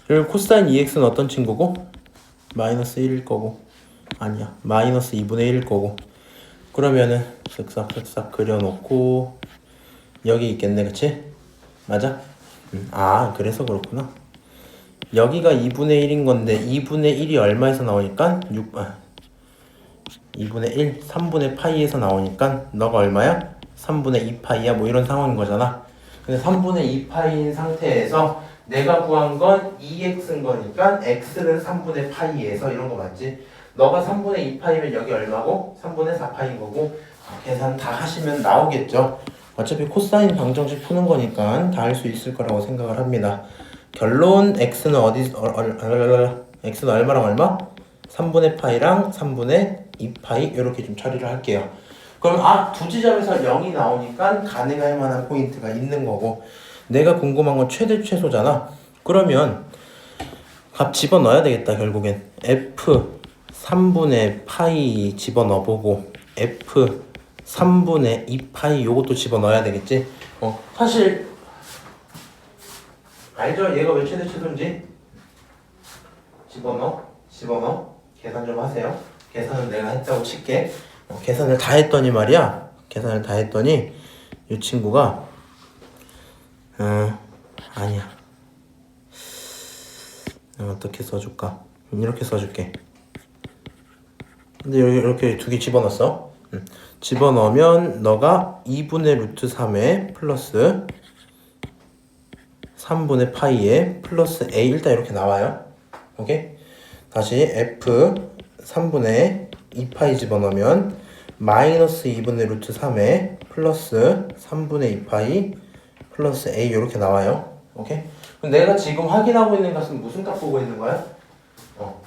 Speaker 1: 그리고 코사인 2x는 어떤 친구고? 마이너스 1일 거고, 아니야 마이너스 2분의 1일 거고. 그러면은 쓱싹 그려놓고 여기 있겠네, 그치? 맞아? 그래서 그렇구나. 여기가 2분의 1인 건데 2분의 1이 얼마에서 나오니까? 2분의 1, 3분의 파이에서 나오니까 너가 얼마야? 3분의 2파이야. 뭐 이런 상황인 거잖아. 근데 3분의 2파이인 상태에서 내가 구한 건 2x인 거니까 x는 3분의 파이에서 이런 거 맞지? 너가 3분의 2파이면 여기 얼마고? 3분의 4파이인 거고. 계산 다 하시면 나오겠죠. 어차피 코사인 방정식 푸는 거니까 다 할 수 있을 거라고 생각을 합니다. 결론 x는 x는 얼마랑 얼마? 3분의 파이랑 3분의 2파이 이렇게 좀 처리를 할게요. 그럼 두 지점에서 0이 나오니까 가능할 만한 포인트가 있는 거고, 내가 궁금한 건 최대 최소잖아. 그러면 값 집어넣어야 되겠다. 결국엔 f 3분의 파이 집어넣어보고 f 3분의 2파이 요것도 집어넣어야 되겠지. 사실 알죠? 얘가 왜 최대 최소인지? 집어넣어. 계산 좀 하세요. 계산은 내가 했다고 칠게. 계산을 다 했더니 말이야. 이 친구가 아니야. 어떻게 써줄까? 이렇게 써줄게. 근데 여기 이렇게 두 개 집어넣었어. 집어넣으면 너가 2분의 루트 3에 플러스 3분의 파이에 플러스 a 일단 이렇게 나와요. 오케이? 다시 f 3분의 2파이 집어넣으면 마이너스 2분의 루트 3에 플러스 3분의 2파이 플러스 a 이렇게 나와요. 오케이? 그럼 내가 지금 확인하고 있는 값은 무슨 값 보고 있는 거야?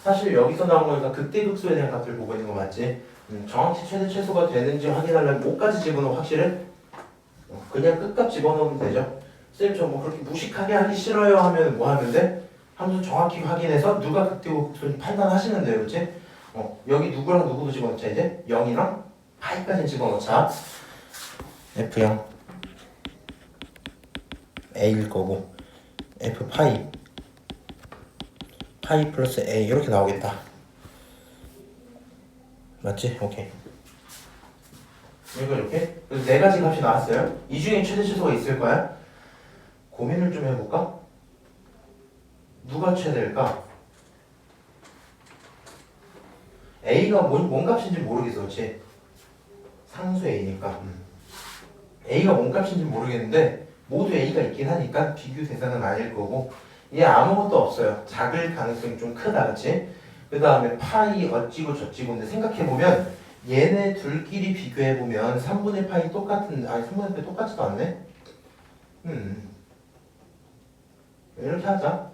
Speaker 1: 사실 여기서 나온 거니까 극대극소에 대한 값을 보고 있는 거 맞지? 정확히 최대 최소가 되는지 확인하려면 뭐까지 집어넣어 확실해? 그냥 끝값 집어넣으면 되죠. 쌤 저 뭐 그렇게 무식하게 하기 싫어요 하면 뭐 하면 돼? 함수 정확히 확인해서 누가 극대극소인지 판단하시면 돼요. 그렇지? 여기 누구랑 누구도 집어넣자 이제 0이랑 파이까지 집어넣자. F0 A일 거고 F 파이 플러스 A 이렇게 나오겠다. 맞지? 오케이. 이거 이렇게? 그래서 네 가지 값이 나왔어요. 이 중에 최대 최소가 있을 거야. 고민을 좀 해볼까? 누가 최대일까? A가 뭔 값인지 모르겠어, 그렇지? 상수 A니까. A가 뭔 값인지 모르겠는데 모두 A가 있긴 하니까 비교 대상은 아닐 거고 얘 아무것도 없어요. 작을 가능성이 좀 크다, 그렇지? 그 다음에 파이 어찌고 저찌고 근데 생각해보면 얘네 둘끼리 비교해보면 3분의 파이 똑같은 아니 3분의 파이 똑같지도 않네? 이렇게 하자.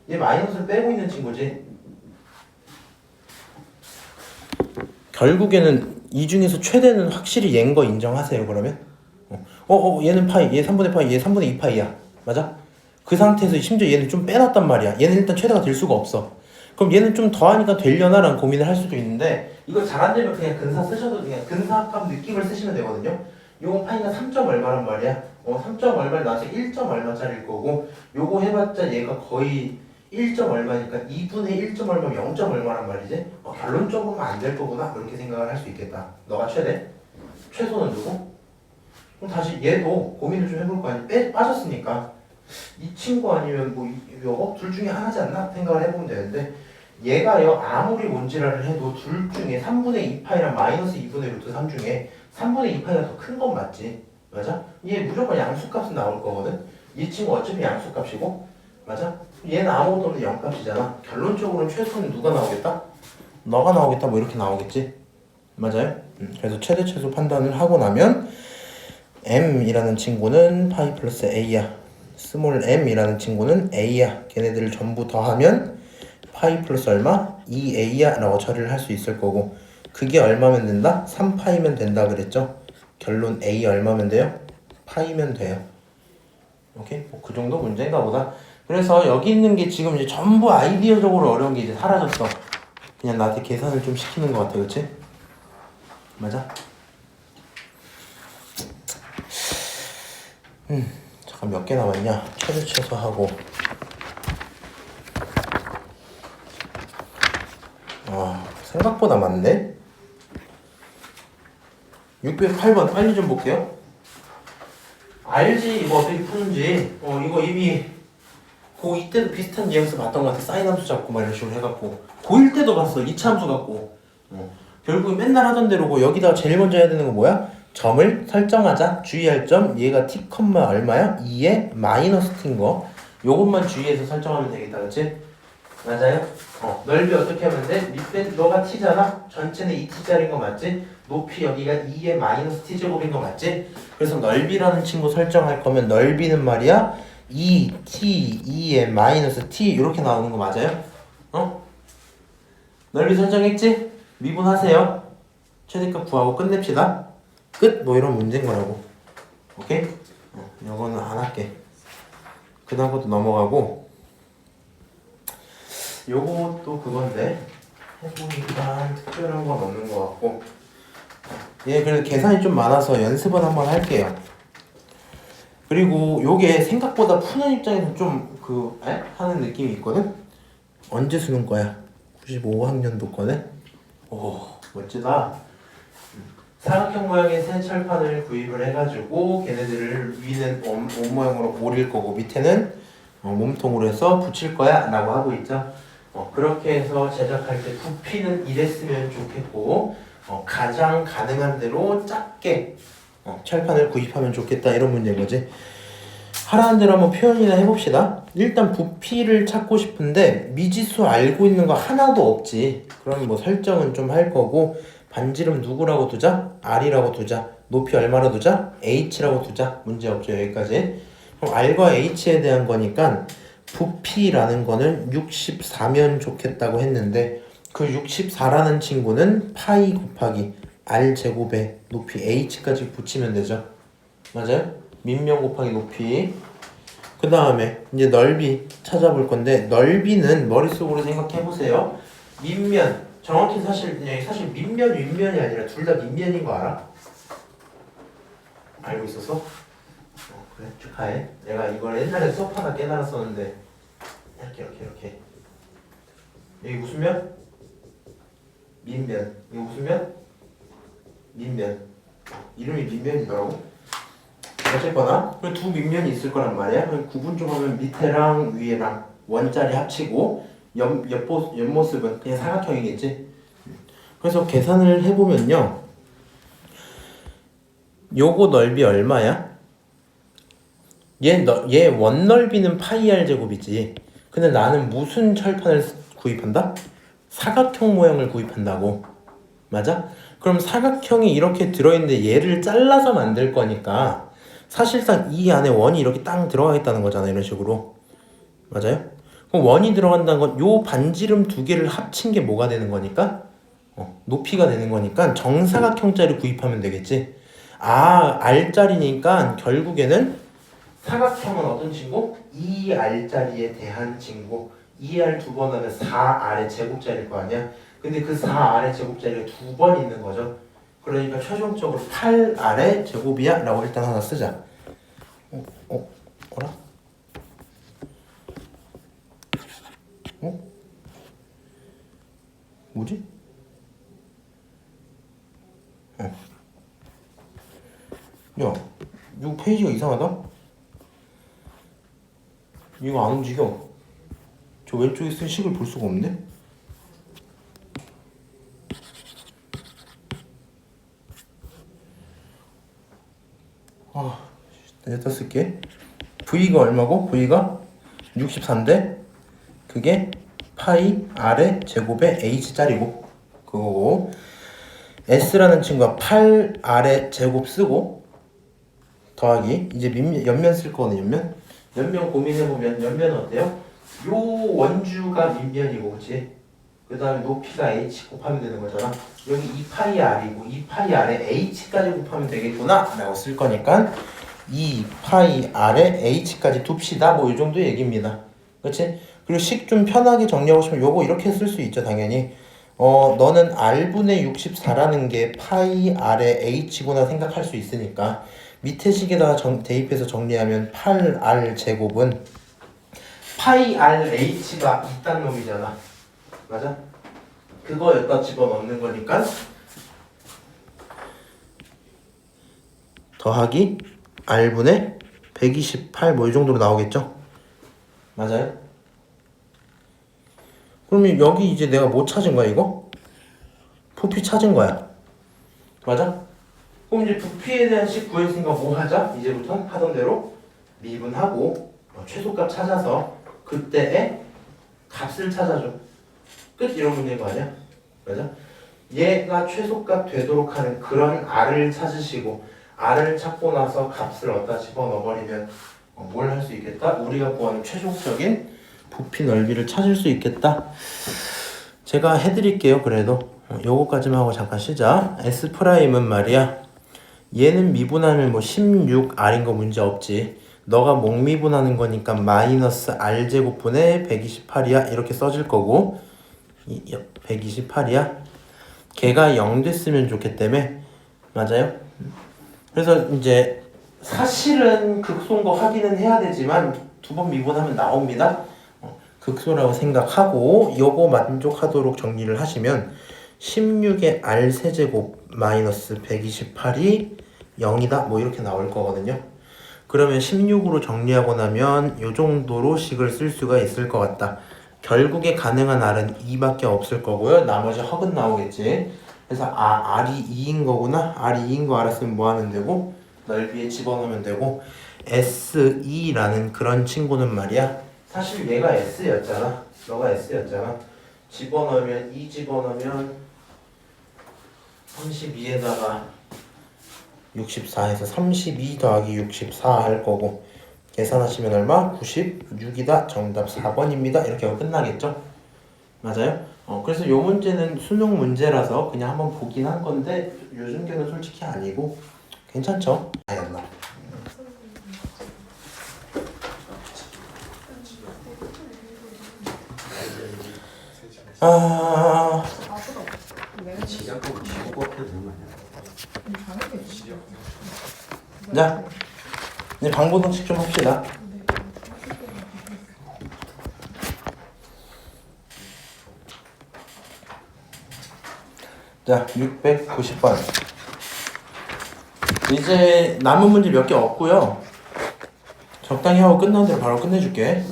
Speaker 1: 얘 마이너스를 빼고 있는 친구지. 결국에는 이 중에서 최대는 확실히 얘인 거 인정하세요 그러면? 얘는 파이, 얘 3분의 파이, 얘 3분의 2파이야. 맞아? 그 상태에서 심지어 얘는 좀 빼놨단 말이야. 얘는 일단 최대가 될 수가 없어. 그럼 얘는 좀 더하니까 되려나라는 고민을 할 수도 있는데 이거 잘 안 되면 그냥 근사 쓰셔도 그냥 근사값 느낌을 쓰시면 되거든요. 요거 파이가 3점 얼마란 말이야. 3점 얼마 나와서 1점 얼마짜리일 거고 요거 해봤자 얘가 거의 1점 얼마니까 2분의 1점 얼마 0점 얼마란 말이지. 결론적으로는 안 될 거구나 그렇게 생각을 할 수 있겠다. 너가 최대? 최소는 누구? 그럼 다시 얘도 고민을 좀 해볼 거 아니야. 빠졌으니까 이 친구 아니면 뭐 이거 둘 중에 하나지 않나 생각을 해보면 되는데 얘가요 아무리 뭔지를 해도 둘 중에 3분의 2파이랑 마이너스 2분의 루트 3 중에 3분의 2파이가 더 큰 건 맞지? 맞아? 얘 무조건 양수값은 나올 거거든. 이 친구 어차피 양수값이고 맞아? 얘는 아무것도 없는 0값이잖아. 결론적으로는 최소는 누가 나오겠다? 너가 나오겠다 뭐 이렇게 나오겠지? 맞아요? 그래서 최대 최소 판단을 하고 나면 m이라는 친구는 파이 플러스 a야. 스몰 m이라는 친구는 a야. 걔네들을 전부 더하면 파이 플러스 얼마? 2a야 라고 처리를 할 수 있을 거고 그게 얼마면 된다? 3파이면 된다 그랬죠? 결론 a 얼마면 돼요? 파이면 돼요. 오케이? 뭐 그 정도 문제인가 보다. 그래서 여기 있는 게 지금 이제 전부 아이디어적으로 어려운 게 이제 사라졌어. 그냥 나한테 계산을 좀 시키는 것 같아, 그치? 맞아? 잠깐 몇 개 남았냐? 최대 최소하고 생각보다 많네? 608번 빨리 좀 볼게요. 알지? 이거 어떻게 푸는지. 이거 이미 고2 때도 비슷한 뉘앙스 봤던 것 같아. 사인 함수 잡고 막 이런 식으로 해갖고 고1 때도 봤어. 2차 함수 갖고 결국 맨날 하던 대로고 여기다가 제일 먼저 해야 되는 거 뭐야? 점을 설정하자. 주의할 점 얘가 t, 얼마야? 2에 마이너스 t인 거 요것만 주의해서 설정하면 되겠다. 그치? 맞아요? 넓이 어떻게 하면 돼? 밑에 너가 t잖아? 전체는 2t짜리인 거 맞지? 높이 여기가 2의 마이너스 t제곱인 거 맞지? 그래서 넓이라는 친구 설정할 거면 넓이는 말이야 2t, 2의 마이너스 t 이렇게 나오는 거 맞아요? 넓이 설정했지? 미분하세요. 최대값 구하고 끝냅시다. 끝! 뭐 이런 문제인 거라고. 오케이? 이거는 안 할게. 그 다음 것도 넘어가고 요것도 그건데 해보니까 특별한 건 없는 것 같고 그래도 계산이 좀 많아서 연습은 한번 할게요. 그리고 요게 생각보다 푸는 입장에서 좀 하는 느낌이 있거든? 언제 수능 거야? 95학년도 거네? 오 멋지다. 사각형 모양의 새 철판을 구입을 해가지고 걔네들을 위는 옷 모양으로 오릴 거고 밑에는 몸통으로 해서 붙일 거야 라고 하고 있죠. 그렇게 해서 제작할 때 부피는 이랬으면 좋겠고 가장 가능한 대로 작게 철판을 구입하면 좋겠다 이런 문제인 거지. 하라는 대로 한번 표현이나 해봅시다. 일단 부피를 찾고 싶은데 미지수 알고 있는 거 하나도 없지. 그럼 뭐 설정은 좀 할 거고, 반지름 누구라고 두자? R이라고 두자. 높이 얼마로 두자? H라고 두자. 문제 없죠. 여기까지. 그럼 R과 H에 대한 거니까 부피라는 거는 64면 좋겠다고 했는데, 그 64라는 친구는 파이 곱하기 R 제곱에 높이 H까지 붙이면 되죠. 맞아요? 밑면 곱하기 높이. 그 다음에 이제 넓이 찾아볼 건데, 넓이는 머릿속으로 생각해 보세요. 밑면, 정확히 사실 밑면 윗면이 아니라 둘 다 밑면인 거 알아? 알고 있었어? 그래, 축하해. 내가 이걸 옛날에 수업하다 깨달았었는데, 이렇게 여기 무슨 면? 밑면. 이거 무슨 면? 밑면. 이름이 밑면이더라고. 어쨌거나 두 밑면이 있을 거란 말이야. 구분 좀 하면 밑에랑 위에랑 원짜리 합치고 옆모습은 그냥 사각형이겠지. 그래서 계산을 해보면요, 요거 넓이 얼마야? 얘 원넓이는 파이 R 제곱이지. 근데 나는 무슨 철판을 구입한다? 사각형 모양을 구입한다고. 맞아? 그럼 사각형이 이렇게 들어있는데 얘를 잘라서 만들 거니까 사실상 이 안에 원이 이렇게 딱 들어가겠다는 거잖아. 이런 식으로. 맞아요? 그럼 원이 들어간다는 건 요 반지름 두 개를 합친 게 뭐가 되는 거니까? 높이가 되는 거니까 정사각형짜리 구입하면 되겠지. R짜리니까 결국에는 사각형은 어떤 친구? 2R짜리에 대한 친구. 2R 두 번 하면 4R의 제곱짜리일 거 아니야? 근데 그 4R의 제곱짜리가 두 번 있는 거죠. 그러니까 최종적으로 8R의 제곱이야 라고 일단 하나 쓰자. 어라? 뭐지? 야, 이거 페이지가 이상하다? 이거 안 움직여. 저 왼쪽에 쓴 식을 볼 수가 없네? 여기다 쓸게. V가 얼마고? V가 64인데 그게 파이 R의 제곱에 H짜리고 그거고, S라는 친구가 8R의 제곱 쓰고 더하기 이제 옆면 쓸 거거든. 옆면 고민해보면 옆면은 어때요? 요 원주가 밑면이고, 그치? 그 다음에 높이가 H 곱하면 되는 거잖아. 여기 2파이 R이고 2파이 R에 H까지 곱하면 되겠구나 라고 쓸 거니까 2파이 R에 H까지 둡시다. 뭐 이 정도 얘기입니다. 그치? 그리고 식 좀 편하게 정리하고 싶으면 요거 이렇게 쓸 수 있죠. 당연히 너는 R분의 64라는 게 파이 R에 H구나 생각할 수 있으니까 밑에 식에다가 대입해서 정리하면 8R 제곱은 파이 R H가 있다는 놈이잖아. 맞아? 그거 여기다 집어넣는 거니까 더하기 R분의 128 뭐 이 정도로 나오겠죠? 맞아요? 그러면 여기 이제 내가 뭐 찾은 거야 이거? 부피 찾은 거야. 맞아? 그럼 이제 부피에 대한 식 구했으니까 뭐 하자? 이제부터 하던 대로 미분하고 최소값 찾아서 그때의 값을 찾아줘. 끝. 이런 문제인 거 아니야? 맞아? 얘가 최소값 되도록 하는 그런 R을 찾으시고, R을 찾고 나서 값을 어디다 집어넣어버리면 뭘 할 수 있겠다? 우리가 구하는 최종적인 부피 넓이를 찾을 수 있겠다. 제가 해드릴게요. 그래도 요거까지만 하고 잠깐 쉬자. S'은 말이야, 얘는 미분하면 뭐 16R인 거 문제 없지. 너가 목미분하는 거니까 마이너스 R제곱분의 128이야 이렇게 써질 거고, 128이야. 걔가 0 됐으면 좋겠다며. 맞아요? 그래서 이제 사실은 극소인 거 확인은 해야 되지만 두 번 미분하면 나옵니다. 극소라고 생각하고 요거 만족하도록 정리를 하시면 16의 R 세제곱 마이너스 128이 0이다 뭐 이렇게 나올 거거든요. 그러면 16으로 정리하고 나면 요 정도로 식을 쓸 수가 있을 것 같다. 결국에 가능한 R은 2밖에 없을 거고요. 나머지 헉은 나오겠지. 그래서 R이 2인 거구나. R이 2인 거 알았으면 뭐 하면 되고 넓이에 집어넣으면 되고 S2라는 그런 친구는 말이야. 사실 얘가 S였잖아. 너가 S였잖아. 집어넣으면 2 집어넣으면 32에다가 64에서 32 더하기 64 할 거고 계산하시면 얼마? 96이다. 정답 4번입니다. 이렇게 하고 끝나겠죠? 맞아요? 그래서 요 문제는 수능 문제라서 그냥 한번 보긴 한 건데 요즘계는 솔직히 아니고 괜찮죠? 아니었나? 자, 이제 방법동식 좀 합시다. 자, 690번. 이제 남은 문제 몇 개 없고요. 적당히 하고 끝난 대로 바로 끝내줄게.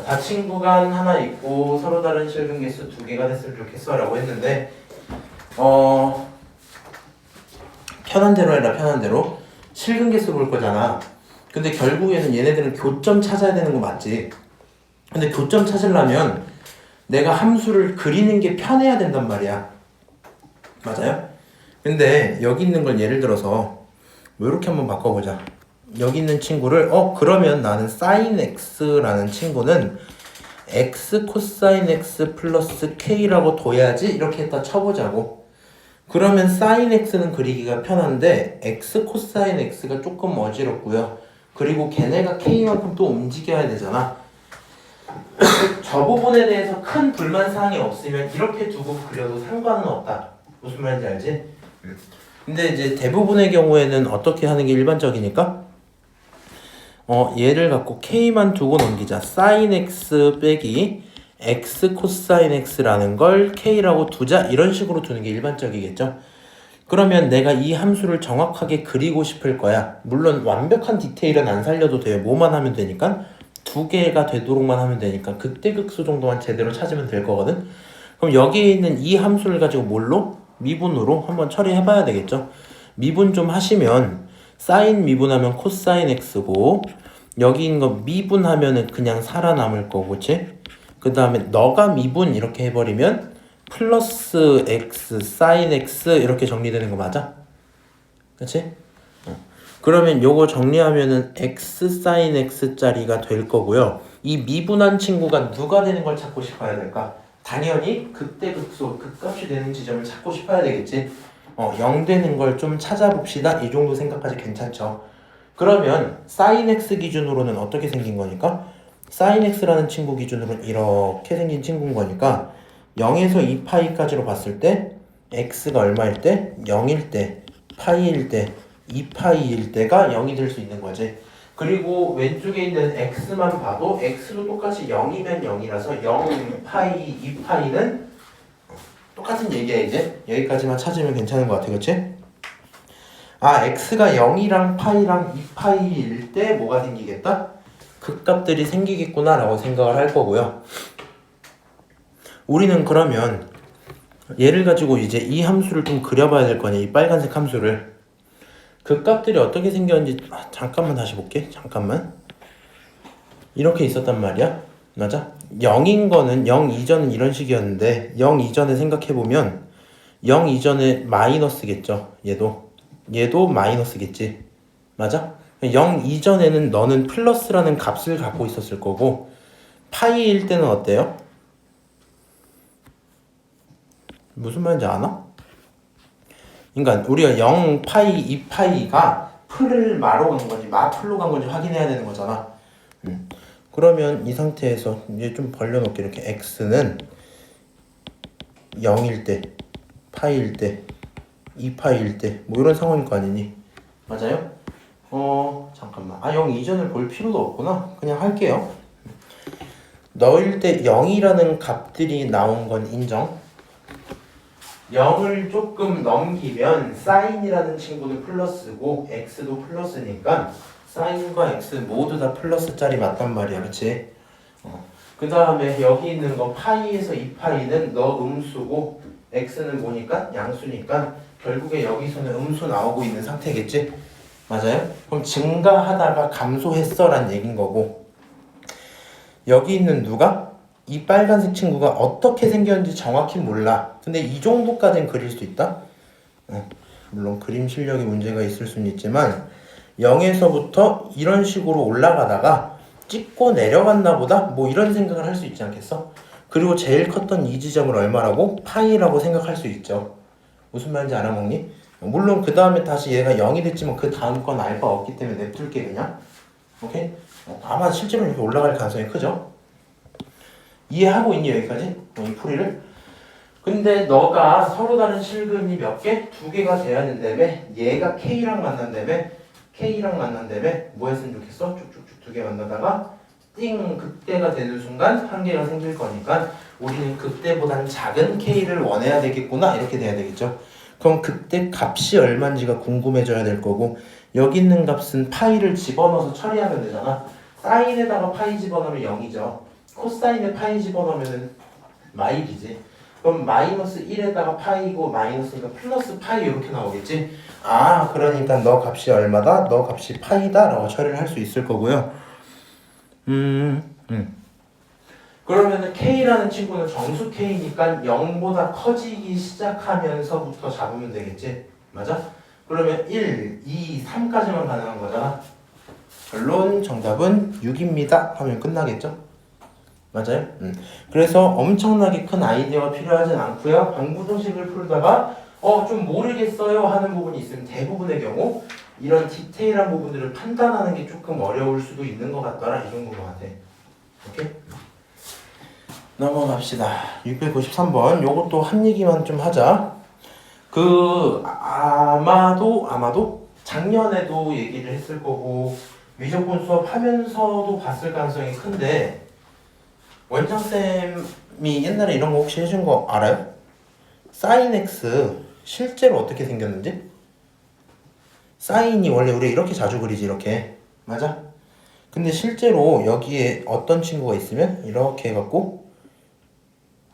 Speaker 1: 다친 구간 하나 있고 서로 다른 실근 개수 2개가 됐으면 좋겠어 라고 했는데 편한 대로 해라. 편한 대로. 실근 개수 볼 거잖아. 근데 결국에는 얘네들은 교점 찾아야 되는 거 맞지? 근데 교점 찾으려면 내가 함수를 그리는 게 편해야 된단 말이야. 맞아요? 근데 여기 있는 걸 예를 들어서 뭐 이렇게 한번 바꿔보자. 여기 있는 친구를 그러면 나는 sin x라는 친구는 x 코사인 x 플러스 k라고 둬야지 이렇게 했다 쳐보자고. 그러면 sin x는 그리기가 편한데 x 코사인 x가 조금 어지럽고요. 그리고 걔네가 k만큼 또 움직여야 되잖아. 저 부분에 대해서 큰 불만사항이 없으면 이렇게 두고 그려도 상관은 없다. 무슨 말인지 알지? 근데 이제 대부분의 경우에는 어떻게 하는 게 일반적이니까 얘를 갖고 k만 두고 넘기자. sin x 빼기 x 코사인 x라는 걸 k라고 두자. 이런 식으로 두는 게 일반적이겠죠. 그러면 내가 이 함수를 정확하게 그리고 싶을 거야. 물론 완벽한 디테일은 안 살려도 돼요. 뭐만 하면 되니까 2개가 되도록만 하면 되니까 극대극소 정도만 제대로 찾으면 될 거거든. 그럼 여기에 있는 이 함수를 가지고 뭘로? 미분으로 한번 처리해 봐야 되겠죠. 미분 좀 하시면 사인 미분하면 코사인 x고 여기 있는 거 미분하면은 그냥 살아남을 거고, 그치? 그 다음에 너가 미분 이렇게 해버리면 플러스 x 사인 x 이렇게 정리되는 거 맞아? 그치? 그러면 요거 정리하면은 x 사인 x 짜리가 될 거고요. 이 미분한 친구가 누가 되는 걸 찾고 싶어야 될까? 당연히 극대극소 극값이 되는 지점을 찾고 싶어야 되겠지. 0 되는 걸 좀 찾아봅시다. 이 정도 생각까지 괜찮죠. 그러면 sin x 기준으로는 어떻게 생긴 거니까? sin x라는 친구 기준으로는 이렇게 생긴 친구인 거니까 0에서 2파이까지로 봤을 때 x가 얼마일 때? 0일 때, 파이일 때, 2파이일 때가 0이 될 수 있는 거지. 그리고 왼쪽에 있는 x만 봐도 x도 똑같이 0이면 0이라서 0파이, 2파이는 똑같은 얘기야. 이제 여기까지만 찾으면 괜찮은 것 같아. 그치? x가 0이랑 파이랑 2파이일 때 뭐가 생기겠다? 극값들이 생기겠구나 라고 생각을 할 거고요. 우리는 그러면 얘를 가지고 이제 이 함수를 좀 그려봐야 될 거 아니야. 이 빨간색 함수를. 극값들이 어떻게 생겼는지 잠깐만 다시 볼게. 잠깐만. 이렇게 있었단 말이야. 맞아? 0인 거는 0 이전은 이런 식이었는데 0 이전에 생각해보면 0 이전에 마이너스겠죠. 얘도 마이너스겠지. 맞아? 0 이전에는 너는 플러스라는 값을 갖고 있었을 거고 파이일 때는 어때요? 무슨 말인지 아나? 그러니까 우리가 0 파이, 2파이가 풀을 마로 간 건지 마풀로 간 건지 확인해야 되는 거잖아. 그러면 이 상태에서 이제 좀 벌려놓게 이렇게 x는 0일 때, 파이일 때, 2파이일 때 뭐 이런 상황일 거 아니니? 맞아요? 잠깐만. 0 이전을 볼 필요도 없구나. 그냥 할게요. 넣을 때 0이라는 값들이 나온 건 인정. 0을 조금 넘기면 사인이라는 친구는 플러스고 x도 플러스니까 사인과 x 모두 다 플러스짜리 맞단 말이야. 그치? 그 다음에 여기 있는 거 파이에서 2파이는 너 음수고 x는 뭐니까? 양수니까 결국에 여기서는 음수 나오고 있는 상태겠지? 맞아요? 그럼 증가하다가 감소했어 란 얘긴 거고 여기 있는 누가? 이 빨간색 친구가 어떻게 생겼는지 정확히 몰라. 근데 이 정도까지는 그릴 수 있다? 물론 그림 실력에 문제가 있을 수는 있지만 0에서부터 이런 식으로 올라가다가 찍고 내려갔나 보다? 뭐 이런 생각을 할 수 있지 않겠어? 그리고 제일 컸던 이 지점을 얼마라고? 파이라고 생각할 수 있죠. 무슨 말인지 알아먹니? 물론 그 다음에 다시 얘가 0이 됐지만 그 다음 건 알 바 없기 때문에 냅둘게 그냥. 오케이? 아마 실제로 이렇게 올라갈 가능성이 크죠? 이해하고 있니 여기까지? 이 풀이를? 근데 너가 서로 다른 실근이 몇 개? 두 개가 돼야 된다며? 얘가 K랑 만난다며? K랑 만난다며? 뭐 했으면 좋겠어? 쭉쭉쭉 두 개 만나다가 띵! 극대가 되는 순간 한 개가 생길 거니까 우리는 극대보다는 작은 K를 원해야 되겠구나 이렇게 돼야 되겠죠. 그럼 극대 값이 얼마인지가 궁금해져야 될 거고 여기 있는 값은 파이를 집어넣어서 처리하면 되잖아. 사인에다가 파이 집어넣으면 0이죠. 코사인에 파이 집어넣으면 마일이지. 그럼 마이너스 1에다가 파이고 마이너스니까 플러스 파이 이렇게 나오겠지. 아 그러니까 너 값이 얼마다? 너 값이 파이다 라고 처리를 할 수 있을 거고요. 그러면은 K라는 친구는 정수 K니까 0보다 커지기 시작하면서부터 잡으면 되겠지. 맞아? 그러면 1, 2, 3까지만 가능한 거잖아. 결론 정답은 6입니다 하면 끝나겠죠? 맞아요? 그래서 엄청나게 큰 아이디어가 필요하진 않고요. 방부등식을 풀다가 좀 모르겠어요 하는 부분이 있으면 대부분의 경우 이런 디테일한 부분들을 판단하는 게 조금 어려울 수도 있는 것 같더라. 이 정도인 것 같아. 오케이? 넘어갑시다. 693번. 요것도 한 얘기만 좀 하자. 아마도 작년에도 얘기를 했을 거고 미적분 수업 하면서도 봤을 가능성이 큰데 원장쌤이 옛날에 이런 거 혹시 해준 거 알아요? 사인 x 실제로 어떻게 생겼는지? 사인이 원래 우리 이렇게 자주 그리지 이렇게. 맞아? 근데 실제로 여기에 어떤 친구가 있으면 이렇게 해갖고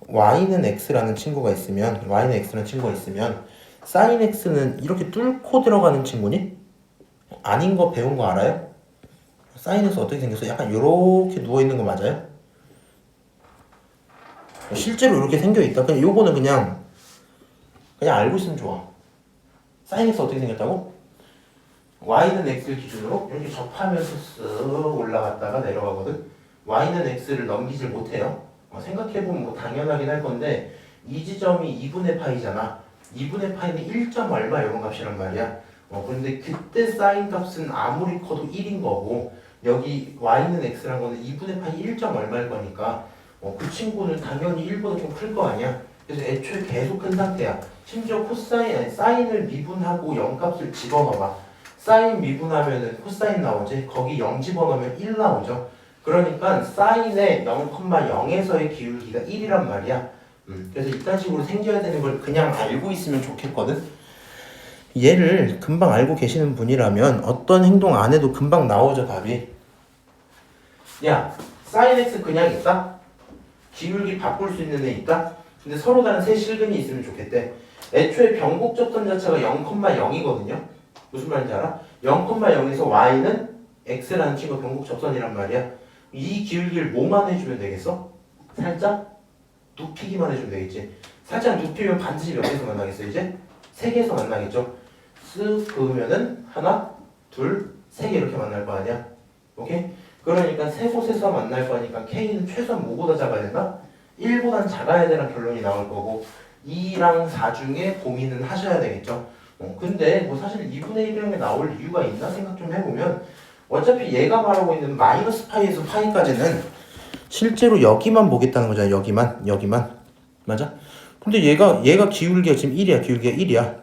Speaker 1: y는 x라는 친구가 있으면 sin x는 이렇게 뚫고 들어가는 친구니? 아닌 거 배운 거 알아요? sin x 어떻게 생겼어? 약간 이렇게 누워있는 거 맞아요? 실제로 이렇게 생겨있다. 그냥 요거는 그냥 알고 있으면 좋아. sin x 어떻게 생겼다고? y는 x를 기준으로 이렇게 접하면서 쓱 올라갔다가 내려가거든. y는 x를 넘기질 못해요. 생각해보면 뭐 당연하긴 할 건데 이 지점이 2분의 파이잖아. 2분의 파이는 1. 얼마 이런 값이란 말이야. 근데 그때 사인 값은 아무리 커도 1인 거고 여기 y는 x란 거는 2분의 파이 1. 얼마일 거니까 그 친구는 당연히 1보다 좀 클 거 아니야. 그래서 애초에 계속 큰 상태야. 심지어 사인을 미분하고 0값을 집어넣어봐. 사인 미분하면은 코사인 나오지. 거기 0 집어넣으면 1 나오죠. 그러니까 사인의 0,0에서의 기울기가 1이란 말이야. 그래서 이딴 식으로 생겨야 되는 걸 그냥 알고 있으면 좋겠거든. 얘를 금방 알고 계시는 분이라면 어떤 행동 안 해도 금방 나오죠 답이. 야, 사인 x 그냥 있다? 기울기 바꿀 수 있는 애 있다? 근데 서로 다른 세 실근이 있으면 좋겠대. 애초에 변곡접선 자체가 0,0이거든요. 무슨 말인지 알아? 0,0에서 y는 x라는 친구가 변곡접선이란 말이야. 이 기울기를 뭐만 해주면 되겠어? 살짝 눕히기만 해주면 되겠지. 살짝 눕히면 반드시 몇 개에서 만나겠어 이제? 3개에서 만나겠죠. 쓱 그으면은 하나, 둘, 3개 이렇게 만날 거 아니야. 오케이? 그러니까 세 곳에서 만날 거니까 K는 최소한 뭐보다 작아야 된다? 1보단 작아야 되는 결론이 나올 거고 2랑 4 중에 고민은 하셔야 되겠죠. 근데 뭐 사실 2분의 1이라는 게 나올 이유가 있나 생각 좀 해보면 어차피 얘가 말하고 있는 마이너스 파이에서 파이까지는 실제로 여기만 보겠다는 거잖아. 여기만. 맞아? 근데 얘가 기울기가 지금 1이야. 기울기가 1이야.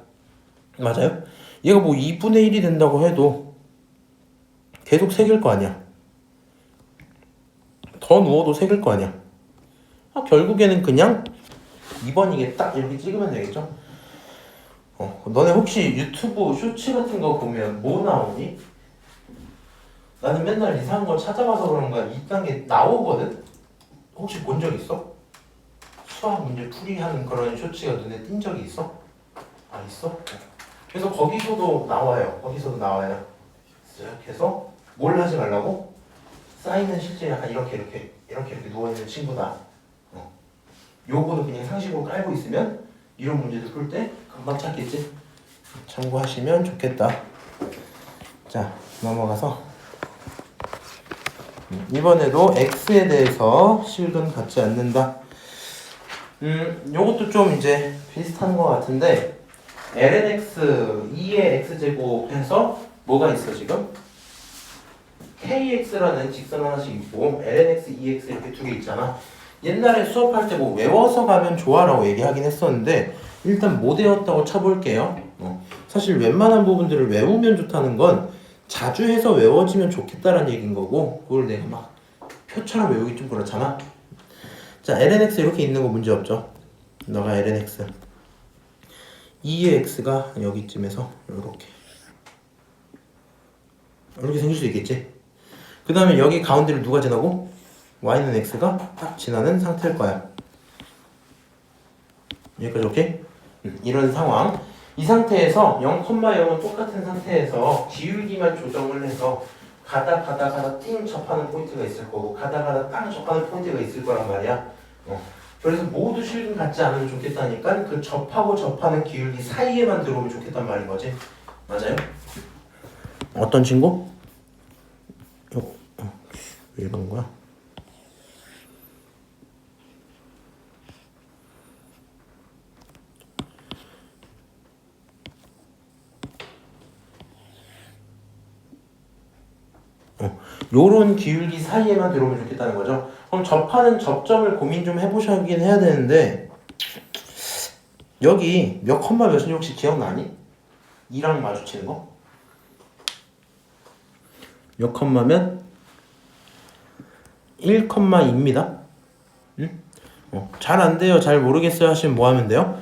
Speaker 1: 맞아요? 얘가 뭐 2분의 1이 된다고 해도 계속 색일 거 아니야. 더 누워도 색일 거 아니야. 결국에는 그냥 2번이겠다 이렇게 찍으면 되겠죠. 너네 혹시 유튜브 쇼츠 같은 거 보면 뭐 나오니? 나는 맨날 이상한 거 찾아봐서 그런 거야. 이딴 게 나오거든? 혹시 본 적 있어? 수학 문제 풀이하는 그런 쇼츠가 눈에 띈 적이 있어? 아 있어? 그래서 거기서도 나와요. 그래서 뭘 하지 말라고? 사인은 실제 약간 이렇게 누워있는 친구다. 요거는 그냥 상식으로 깔고 있으면 이런 문제들 풀 때 금방 찾겠지? 참고하시면 좋겠다. 자, 넘어가서 이번에도 x에 대해서 실근 갖지 않는다. 요것도 좀 이제 비슷한 것 같은데 lnx 2의 x제곱해서 뭐가 있어 지금? kx라는 직선 하나씩 있고 lnx 2x 이렇게 두 개 있잖아. 옛날에 수업할 때 뭐 외워서 가면 좋아라고 얘기하긴 했었는데 일단 못 외웠다고 쳐볼게요. 사실 웬만한 부분들을 외우면 좋다는 건 자주 해서 외워지면 좋겠다라는 얘기인 거고 그걸 내가 막 표처럼 외우기 좀 그렇잖아. 자, lnx 이렇게 있는 거 문제 없죠. 너가 lnx 2의 x가 여기쯤에서 이렇게 생길 수 있겠지. 그 다음에 여기 가운데를 누가 지나고? y는 x가 딱 지나는 상태일 거야. 여기까지 오케이? 이런 상황. 이 상태에서 0,0은 똑같은 상태에서 기울기만 조정을 해서 가다 띵 접하는 포인트가 있을 거고 가다 땅 접하는 포인트가 있을 거란 말이야. 그래서 모두 실근 갖지 않으면 좋겠다니까 그 접하는 기울기 사이에만 들어오면 좋겠단 말인 거지. 맞아요? 어떤 친구? 왜 이런 거야? 요런 기울기 사이에만 들어오면 좋겠다는 거죠. 그럼 접하는 접점을 고민 좀 해보시긴 해야 되는데 여기 몇 컴마 몇인지 혹시 기억나니? 2랑 마주치는 거? 몇 컴마면 1,2입니다. 응? 잘 안 돼요. 잘 모르겠어요 하시면 뭐 하면 돼요?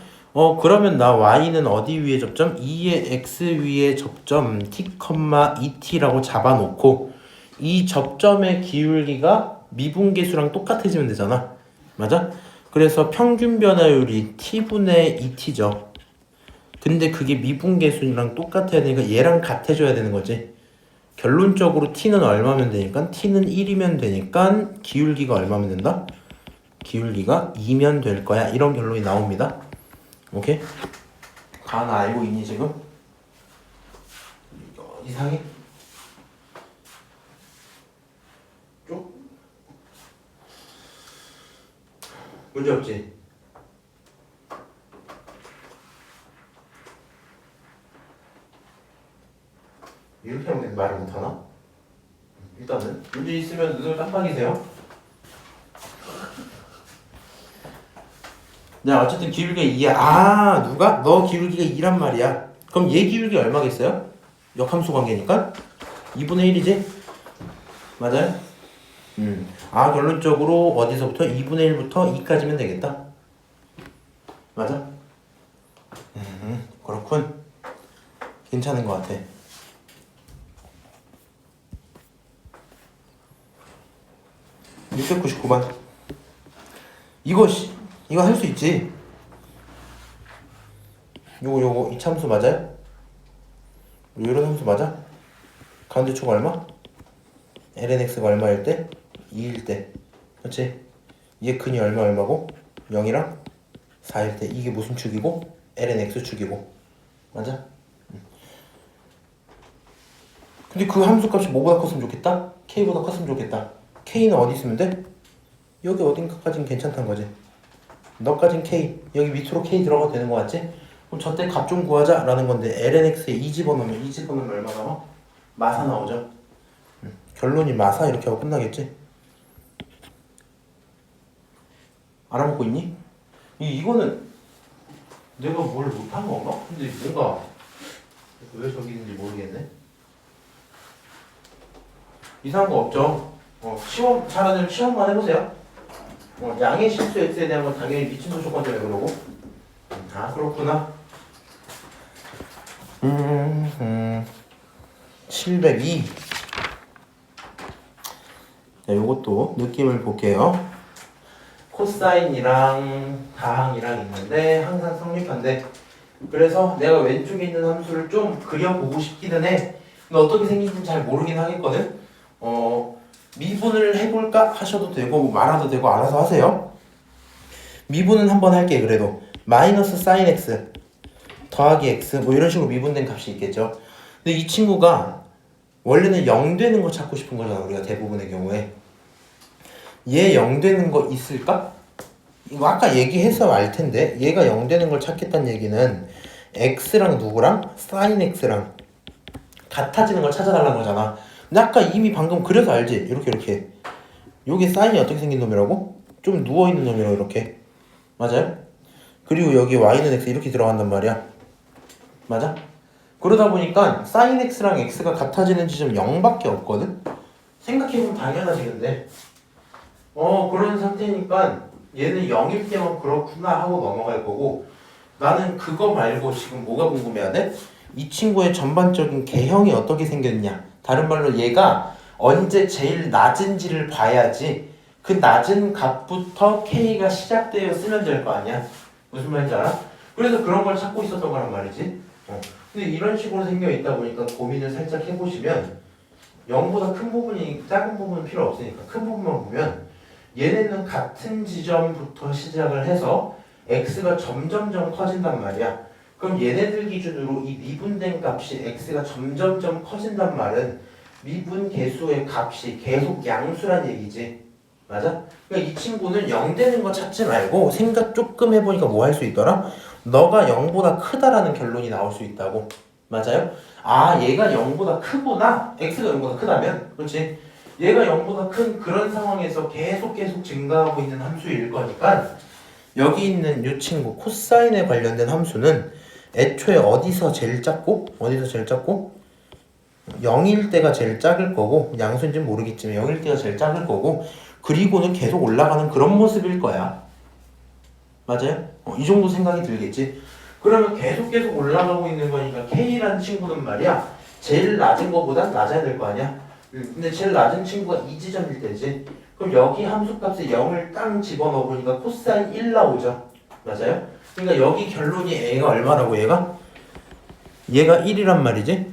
Speaker 1: 그러면 나 y는 어디 위에 접점? 2의 x 위에 접점 t, 2t라고 잡아놓고 이 접점의 기울기가 미분계수랑 똑같아지면 되잖아. 맞아? 그래서 평균 변화율이 t분의 2t죠. 근데 그게 미분계수랑 똑같아야 되니까 얘랑 같아져야 되는 거지. 결론적으로 t는 얼마면 되니까 t는 1이면 되니까 기울기가 얼마면 된다? 기울기가 2면 될 거야. 이런 결론이 나옵니다. 오케이? 가나 알고 있니 지금? 이상해? 쭉? 문제 없지? 이렇게 하면 말을 못하나? 일단은 문제 있으면 눈을 깜빡이세요. 자, 어쨌든 기울기가 2야. 누가? 너 기울기가 2란 말이야. 그럼 얘 기울기 얼마겠어요? 역함수 관계니까 2분의 1이지? 맞아요? 결론적으로 어디서부터? 2분의 1부터 2까지면 되겠다. 맞아? 그렇군. 괜찮은 것 같아. 699번. 이거 할 수 있지. 요거 이 참수 맞아요? 이런 함수 맞아? 가운데 초가 얼마? lnx가 얼마일 때? 2일 때. 그렇지? 얘 근이 얼마고? 0이랑 4일 때. 이게 무슨 축이고? lnx 축이고. 맞아? 근데 그 함수 값이 뭐보다 컸으면 좋겠다? k보다 컸으면 좋겠다. k는 어디 있으면 돼? 여기 어딘가까지는 괜찮다는 거지. 너까진 k, 여기 밑으로 k 들어가도 되는 거 같지? 그럼 저때 값 좀 구하자 라는 건데 lnx에 2 집어넣으면 얼마 나와? 마사 나오죠? 결론이 마사 이렇게 하고 끝나겠지? 알아먹고 있니? 이거는 내가 뭘 못한 건가? 근데 뭔가 왜 저기 있는지 모르겠네. 이상한 거 없죠? 잘하면 시험만 해보세요. 양의 실수 x에 대한 건 당연히 미친소 조건 때문에 그러고. 그렇구나. 702. 자, 요것도 느낌을 볼게요. 코사인이랑 다항이랑 있는데 항상 성립한대. 그래서 내가 왼쪽에 있는 함수를 좀 그려보고 싶기는 해. 근데 어떻게 생긴지는 잘 모르긴 하겠거든. 미분을 해볼까 하셔도 되고 말아도 되고 알아서 하세요. 미분은 한번 할게. 그래도 마이너스 사인 x 더하기 x 뭐 이런 식으로 미분된 값이 있겠죠. 근데 이 친구가 원래는 0 되는 거 찾고 싶은 거잖아. 우리가 대부분의 경우에 얘 0 되는 거 있을까? 이거 아까 얘기해서 알 텐데 얘가 0 되는 걸 찾겠다는 얘기는 x랑 누구랑 사인 x랑 같아지는 걸 찾아달라는 거잖아. 근데 아까 이미 방금 그래서 알지? 이렇게 요게 사인이 어떻게 생긴 놈이라고? 좀 누워있는 놈이라고 이렇게. 맞아요? 그리고 여기 y는 x 이렇게 들어간단 말이야. 맞아? 그러다 보니까 사인 x랑 x가 같아지는 지점 0밖에 없거든? 생각해보면 당연하지 근데 그런 상태니까 얘는 0일 때만 그렇구나 하고 넘어갈 거고 나는 그거 말고 지금 뭐가 궁금해야 돼? 이 친구의 전반적인 개형이 어떻게 생겼냐. 다른 말로 얘가 언제 제일 낮은지를 봐야지 그 낮은 값부터 K가 시작되었으면 될 거 아니야. 무슨 말인지 알아? 그래서 그런 걸 찾고 있었던 거란 말이지. 근데 이런 식으로 생겨 있다 보니까 고민을 살짝 해보시면 0보다 큰 부분이 작은 부분은 필요 없으니까 큰 부분만 보면 얘네는 같은 지점부터 시작을 해서 x가 점점점 커진단 말이야. 그럼 얘네들 기준으로 이 미분된 값이 x가 점점점 커진단 말은 미분 계수의 값이 계속 양수란 얘기지. 맞아? 그러니까 이 친구는 0 되는 거 찾지 말고 생각 조금 해보니까 뭐 할 수 있더라? 너가 0보다 크다라는 결론이 나올 수 있다고. 맞아요? 아 얘가 0보다 크구나. x가 0보다 크다면 그렇지. 얘가 0보다 큰 그런 상황에서 계속 증가하고 있는 함수일 거니까 여기 있는 이 친구 코사인에 관련된 함수는 애초에 어디서 제일 작고 0일 때가 제일 작을 거고 양수인지는 모르겠지만 0일 때가 제일 작을 거고 그리고는 계속 올라가는 그런 모습일 거야. 맞아요? 이 정도 생각이 들겠지? 그러면 계속 올라가고 있는 거니까 K라는 친구는 말이야 제일 낮은 거보단 낮아야 될 거 아니야? 근데 제일 낮은 친구가 이 지점일 때지. 그럼 여기 함수값에 0을 땅 집어넣으니까 코사인 1 나오죠. 맞아요? 그러니까 여기 결론이 A가 얼마라고 얘가 1이란 말이지.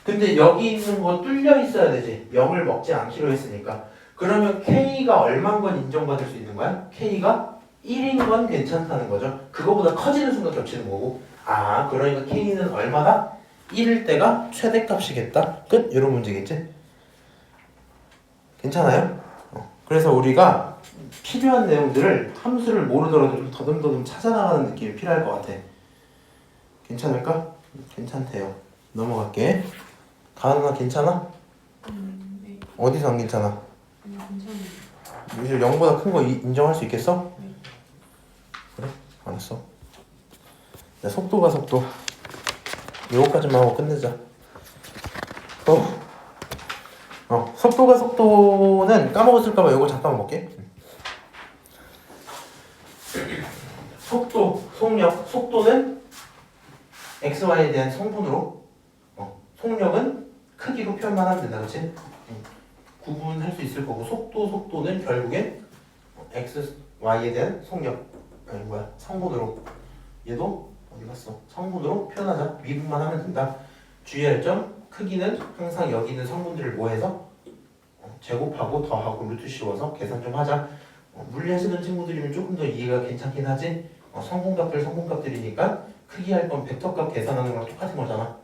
Speaker 1: 근데 여기 있는 거 뚫려 있어야 되지. 0을 먹지 않기로 했으니까. 그러면 K가 얼마인 건 인정받을 수 있는 거야? K가 1인 건 괜찮다는 거죠. 그거보다 커지는 순간 겹치는 거고. 아 그러니까 K는 얼마다? 1일 때가 최대값이겠다. 끝? 이런 문제겠지? 괜찮아요? 그래서 우리가 필요한 내용들을 함수를 모르더라도 좀 더듬더듬 찾아나가는 느낌이 필요할 것 같아. 괜찮을까? 괜찮대요. 넘어갈게. 가은아 괜찮아?
Speaker 2: 네.
Speaker 1: 어디서 안 괜찮아?
Speaker 2: 괜찮아요.
Speaker 1: 이제 0보다 큰 거 인정할 수 있겠어?
Speaker 2: 네.
Speaker 1: 그래? 알았어. 야, 속도가 속도. 요거까지만 하고 끝내자. 속도가 속도는 까먹었을까봐 요거 잠깐만 볼게. 속도, 속력, 속도는 xy에 대한 성분으로 속력은 크기로 표현만 하면 된다. 그치? 구분할 수 있을 거고 속도는 결국엔 x, y에 대한 속력 성분으로 얘도 어디 갔어? 성분으로 표현하자. 미분만 하면 된다. 주의할 점 크기는 항상 여기 있는 성분들을 모해서 제곱하고 더하고 루트 씌워서 계산 좀 하자. 물리 하시는 친구들이면 조금 더 이해가 괜찮긴 하지. 성분값들이니까 크기 할 건 벡터값 계산하는 거랑 똑같은 거잖아.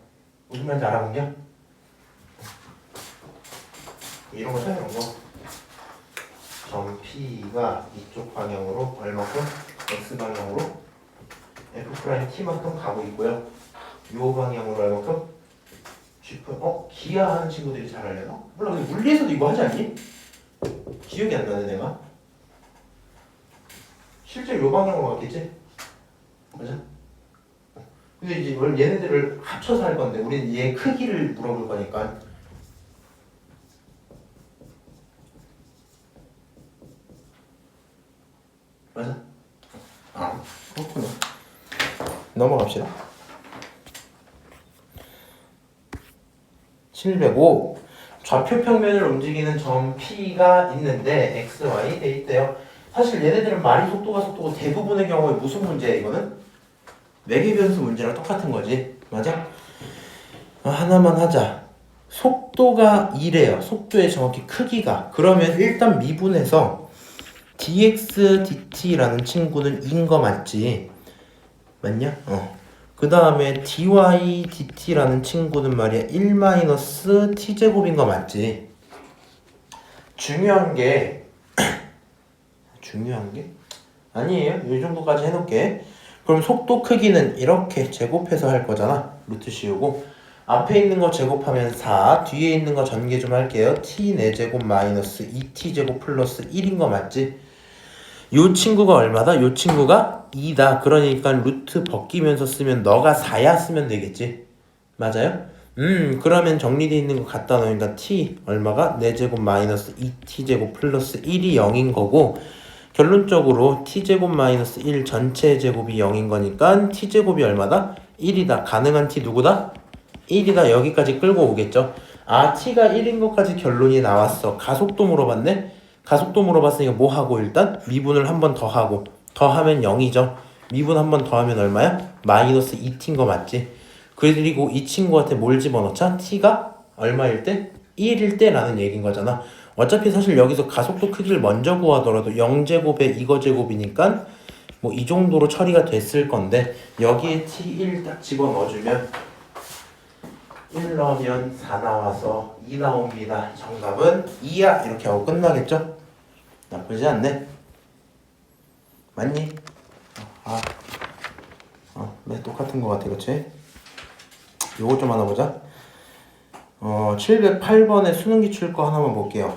Speaker 1: 무슨 말인지 알아보냐? 이런 거잖아. 이런 거. 점 P가 이쪽 방향으로 얼마큼? X 방향으로 F'T만큼 가고 있고요. 요 방향으로 얼마큼? 기하 하는 친구들이 잘 알려나? 몰라. 근데 물리에서도 이거 하지 않니? 기억이 안 나네 내가. 실제 요 방향으로 갔겠지? 맞아? 근데 이제 얘네들을 합쳐서 할 건데 우리는 얘 크기를 물어볼 거니까 맞아? 그렇구나. 넘어갑시다. 705 좌표 평면을 움직이는 점 P가 있는데 XY 돼 있대요. 사실 얘네들은 말이 속도가 속도고 대부분의 경우에 무슨 문제야 이거는? 매개 변수 문제랑 똑같은 거지. 맞아? 하나만 하자. 속도가 2래요. 속도의 정확히 크기가. 그러면 일단 미분해서 dx dt라는 친구는 2인 거 맞지? 맞냐? 그 다음에 dy dt라는 친구는 말이야 1 t제곱인 거 맞지? 중요한 게 아니에요. 이 정도까지 해놓을게. 그럼 속도 크기는 이렇게 제곱해서 할 거잖아. 루트 씌우고 앞에 있는 거 제곱하면 4, 뒤에 있는 거 전개 좀 할게요. t 4제곱 마이너스 2t제곱 플러스 1인 거 맞지? 요 친구가 얼마다? 요 친구가 2다. 그러니까 루트 벗기면서 쓰면 너가 4야 쓰면 되겠지. 맞아요? 그러면 정리되어 있는 거 갖다 놓으니까 t 얼마가? 4제곱 마이너스 2t제곱 플러스 1이 0인 거고 결론적으로 t제곱 마이너스 1 전체 제곱이 0인 거니까 t제곱이 얼마다? 1이다. 가능한 t 누구다? 1이다. 여기까지 끌고 오겠죠. 아 t가 1인 것까지 결론이 나왔어. 가속도 물어봤네? 가속도 물어봤으니까 뭐 하고 일단 미분을 한 번 더 하고 더하면 0이죠. 미분 한 번 더하면 얼마야? 마이너스 2t인 거 맞지? 그리고 이 친구한테 뭘 집어넣자? t가 얼마일 때? 1일 때 라는 얘기인 거잖아. 어차피 사실 여기서 가속도 크기를 먼저 구하더라도 0제곱에 이거 제곱이니까 뭐 이 정도로 처리가 됐을 건데 여기에 t1 딱 집어넣어주면 1 넣으면 4 나와서 2 나옵니다. 정답은 2야. 이렇게 하고 끝나겠죠? 나쁘지 않네. 맞니? 네, 똑같은 거 같아. 그치? 요거 좀 하나 보자. 708번에 수능 기출 거 하나만 볼게요.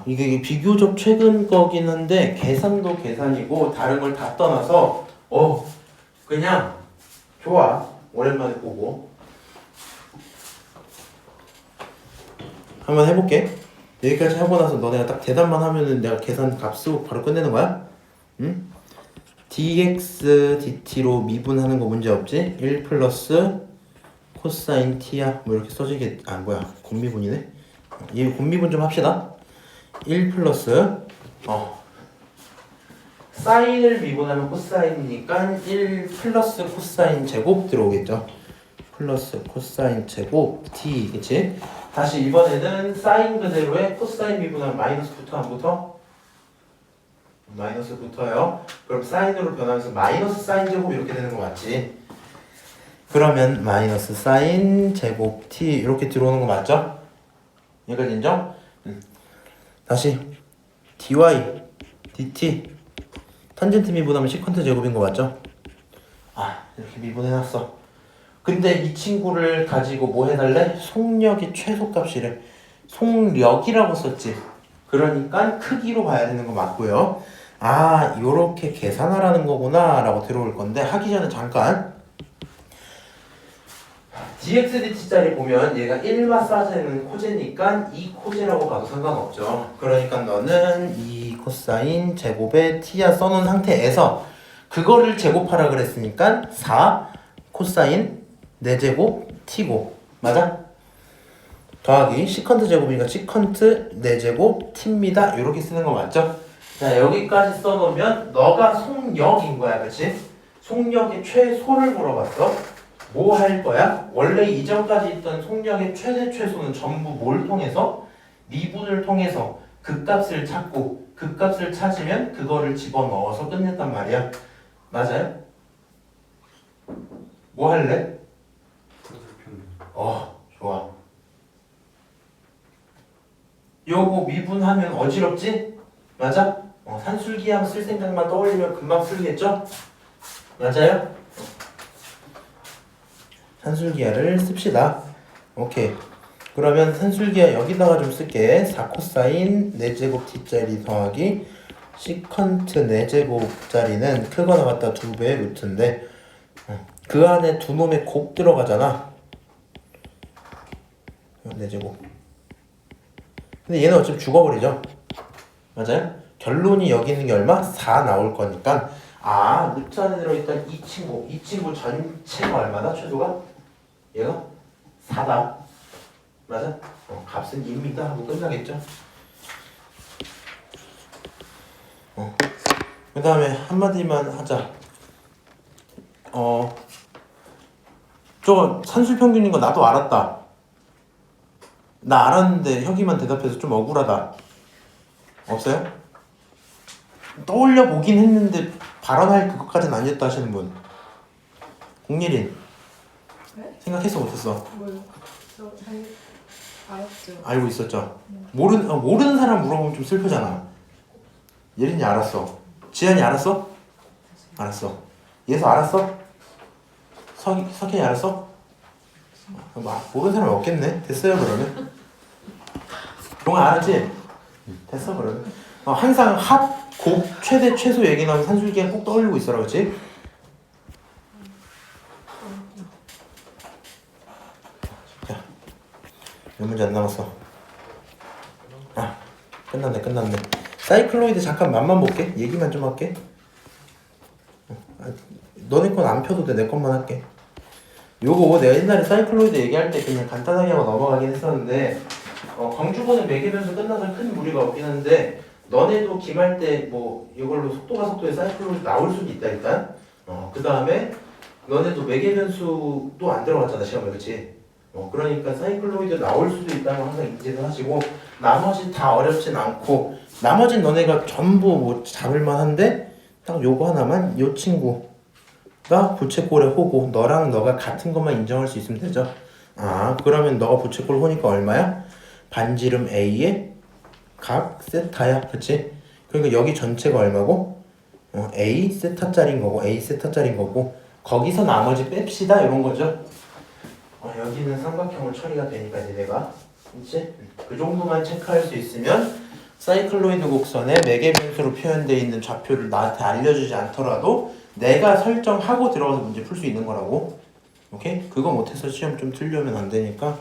Speaker 1: 이게 비교적 최근 거긴 한데 계산도 계산이고 다른 걸 다 떠나서 그냥 좋아. 오랜만에 보고 한번 해볼게. 여기까지 하고 나서 너네가 딱 대답만 하면은 내가 계산 값 쓰고 바로 끝내는 거야. 응? dx dt로 미분하는 거 문제 없지? 1 플러스 코사인 t야. 뭐 이렇게 써지겠. 곱미분이네. 이 곱미분 좀 합시다. 1 플러스 사인을 미분하면 코사인이니까 1 플러스 코사인 제곱 들어오겠죠. 플러스 코사인 제곱 t. 그치? 다시 이번에는 사인 그대로에 코사인 미분하면 마이너스 붙어 안 붙어? 마이너스 붙어요. 그럼 사인으로 변하면서 마이너스 사인 제곱 이렇게 되는 거 맞지? 그러면 마이너스 사인 제곱 t 이렇게 들어오는 거 맞죠? 여기까지 인정? 다시 dy dt 탄젠트 미분하면 시컨트 제곱인 거 맞죠? 이렇게 미분해놨어. 근데 이 친구를 가지고 뭐 해달래? 속력의 최소값이래. 속력이라고 썼지. 그러니까 크기로 봐야 되는 거 맞고요. 요렇게 계산하라는 거구나 라고 들어올 건데 하기 전에 잠깐 dxdt짜리 보면 얘가 1마사제는 코제니까 이 코제라고 봐도 상관없죠. 그러니까 너는 이 코사인 제곱에 t야 써놓은 상태에서 그거를 제곱하라 그랬으니까 4 코사인 4제곱 t고 맞아? 더하기 시컨트 제곱이니까 시컨트 4제곱 t입니다. 이렇게 쓰는 거 맞죠? 자 여기까지 써놓으면 너가 속력인 거야. 그치? 속력의 최소를 물어봤어. 뭐 할 거야? 원래 이전까지 있던 속력의 최대 최소는 전부 뭘 통해서? 미분을 통해서 그 값을 찾고 그 값을 찾으면 그거를 집어넣어서 끝냈단 말이야. 맞아요? 뭐 할래? 좋아. 요거 미분하면 어지럽지? 맞아? 산술기하면 쓸 생각만 떠올리면 금방 풀리겠죠? 맞아요? 산술기하를 씁시다. 오케이. 그러면 산술기하 여기다가 좀 쓸게. 4코사인 4제곱 t짜리 더하기 시컨트 4제곱짜리는 크거나 같다 2배의 루트인데 그 안에 두 놈의 곱 들어가잖아. 4제곱. 근데 얘는 어차피 죽어버리죠. 맞아요? 결론이 여기 있는 게 얼마? 4 나올 거니까 루트 안에 들어있던 이 친구 전체가 얼마다? 최소가? 얘가 4다. 맞아? 값은 2입니다 하고 끝나겠죠? 그 다음에 한마디만 하자. 저거 산술평균인 거 나도 알았다. 나 알았는데 혁이만 대답해서 좀 억울하다. 없어요? 떠올려 보긴 했는데 발언할 그것까지는 아니었다 하시는 분. 공예린.
Speaker 2: 네?
Speaker 1: 생각했어 못했어?
Speaker 2: 뭐요? 저잘 알았죠.
Speaker 1: 알고 있었죠? 모르는 사람 물어보면 좀 슬프잖아. 예린이 알았어. 지한이 알았어? 알았어. 예서 알았어? 석현이 알았어? 모르는 사람이 없겠네. 됐어요 그러면? 동아 알았지? 됐어 그러면. 항상 합, 곱, 최대, 최소 얘기 나오면 산술기가 꼭 떠올리고 있어라 그렇지? 자, 몇 문제 안 남았어. 끝났네. 사이클로이드 잠깐 맛만 볼게. 얘기만 좀 할게. 너네 건 안 펴도 돼. 내 것만 할게. 요거 내가 옛날에 사이클로이드 얘기할 때 그냥 간단하게 하고 넘어가긴 했었는데 광주보는 매개변수 끝나서 큰 무리가 없긴 한데 너네도 김할 때 뭐 이걸로 속도가 속도에 사이클로이드 나올 수도 있다 일단. 그 다음에 너네도 매개변수도 안 들어갔잖아 시험에 그치? 그러니까 사이클로이드 나올 수도 있다는 거 항상 인지를 하시고 나머지 다 어렵진 않고 나머진 너네가 전부 뭐 잡을만 한데 딱 요거 하나만 요 친구가 부채꼴의 호고 너랑 너가 같은 것만 인정할 수 있으면 되죠. 그러면 너가 부채꼴 호니까 얼마야? 반지름 A의 각 세타야 그치? 그러니까 여기 전체가 얼마고? A 세타짜리인 거고 A 세타짜리인 거고 거기서 나머지 뺍시다 이런 거죠. 여기는 삼각형을 처리가 되니까 이제 내가 그치? 그 정도만 체크할 수 있으면 사이클로이드 곡선의 매개변수로 표현되어 있는 좌표를 나한테 알려주지 않더라도 내가 설정하고 들어가서 문제 풀 수 있는 거라고. 오케이? 그거 못해서 시험 좀 틀려면 안 되니까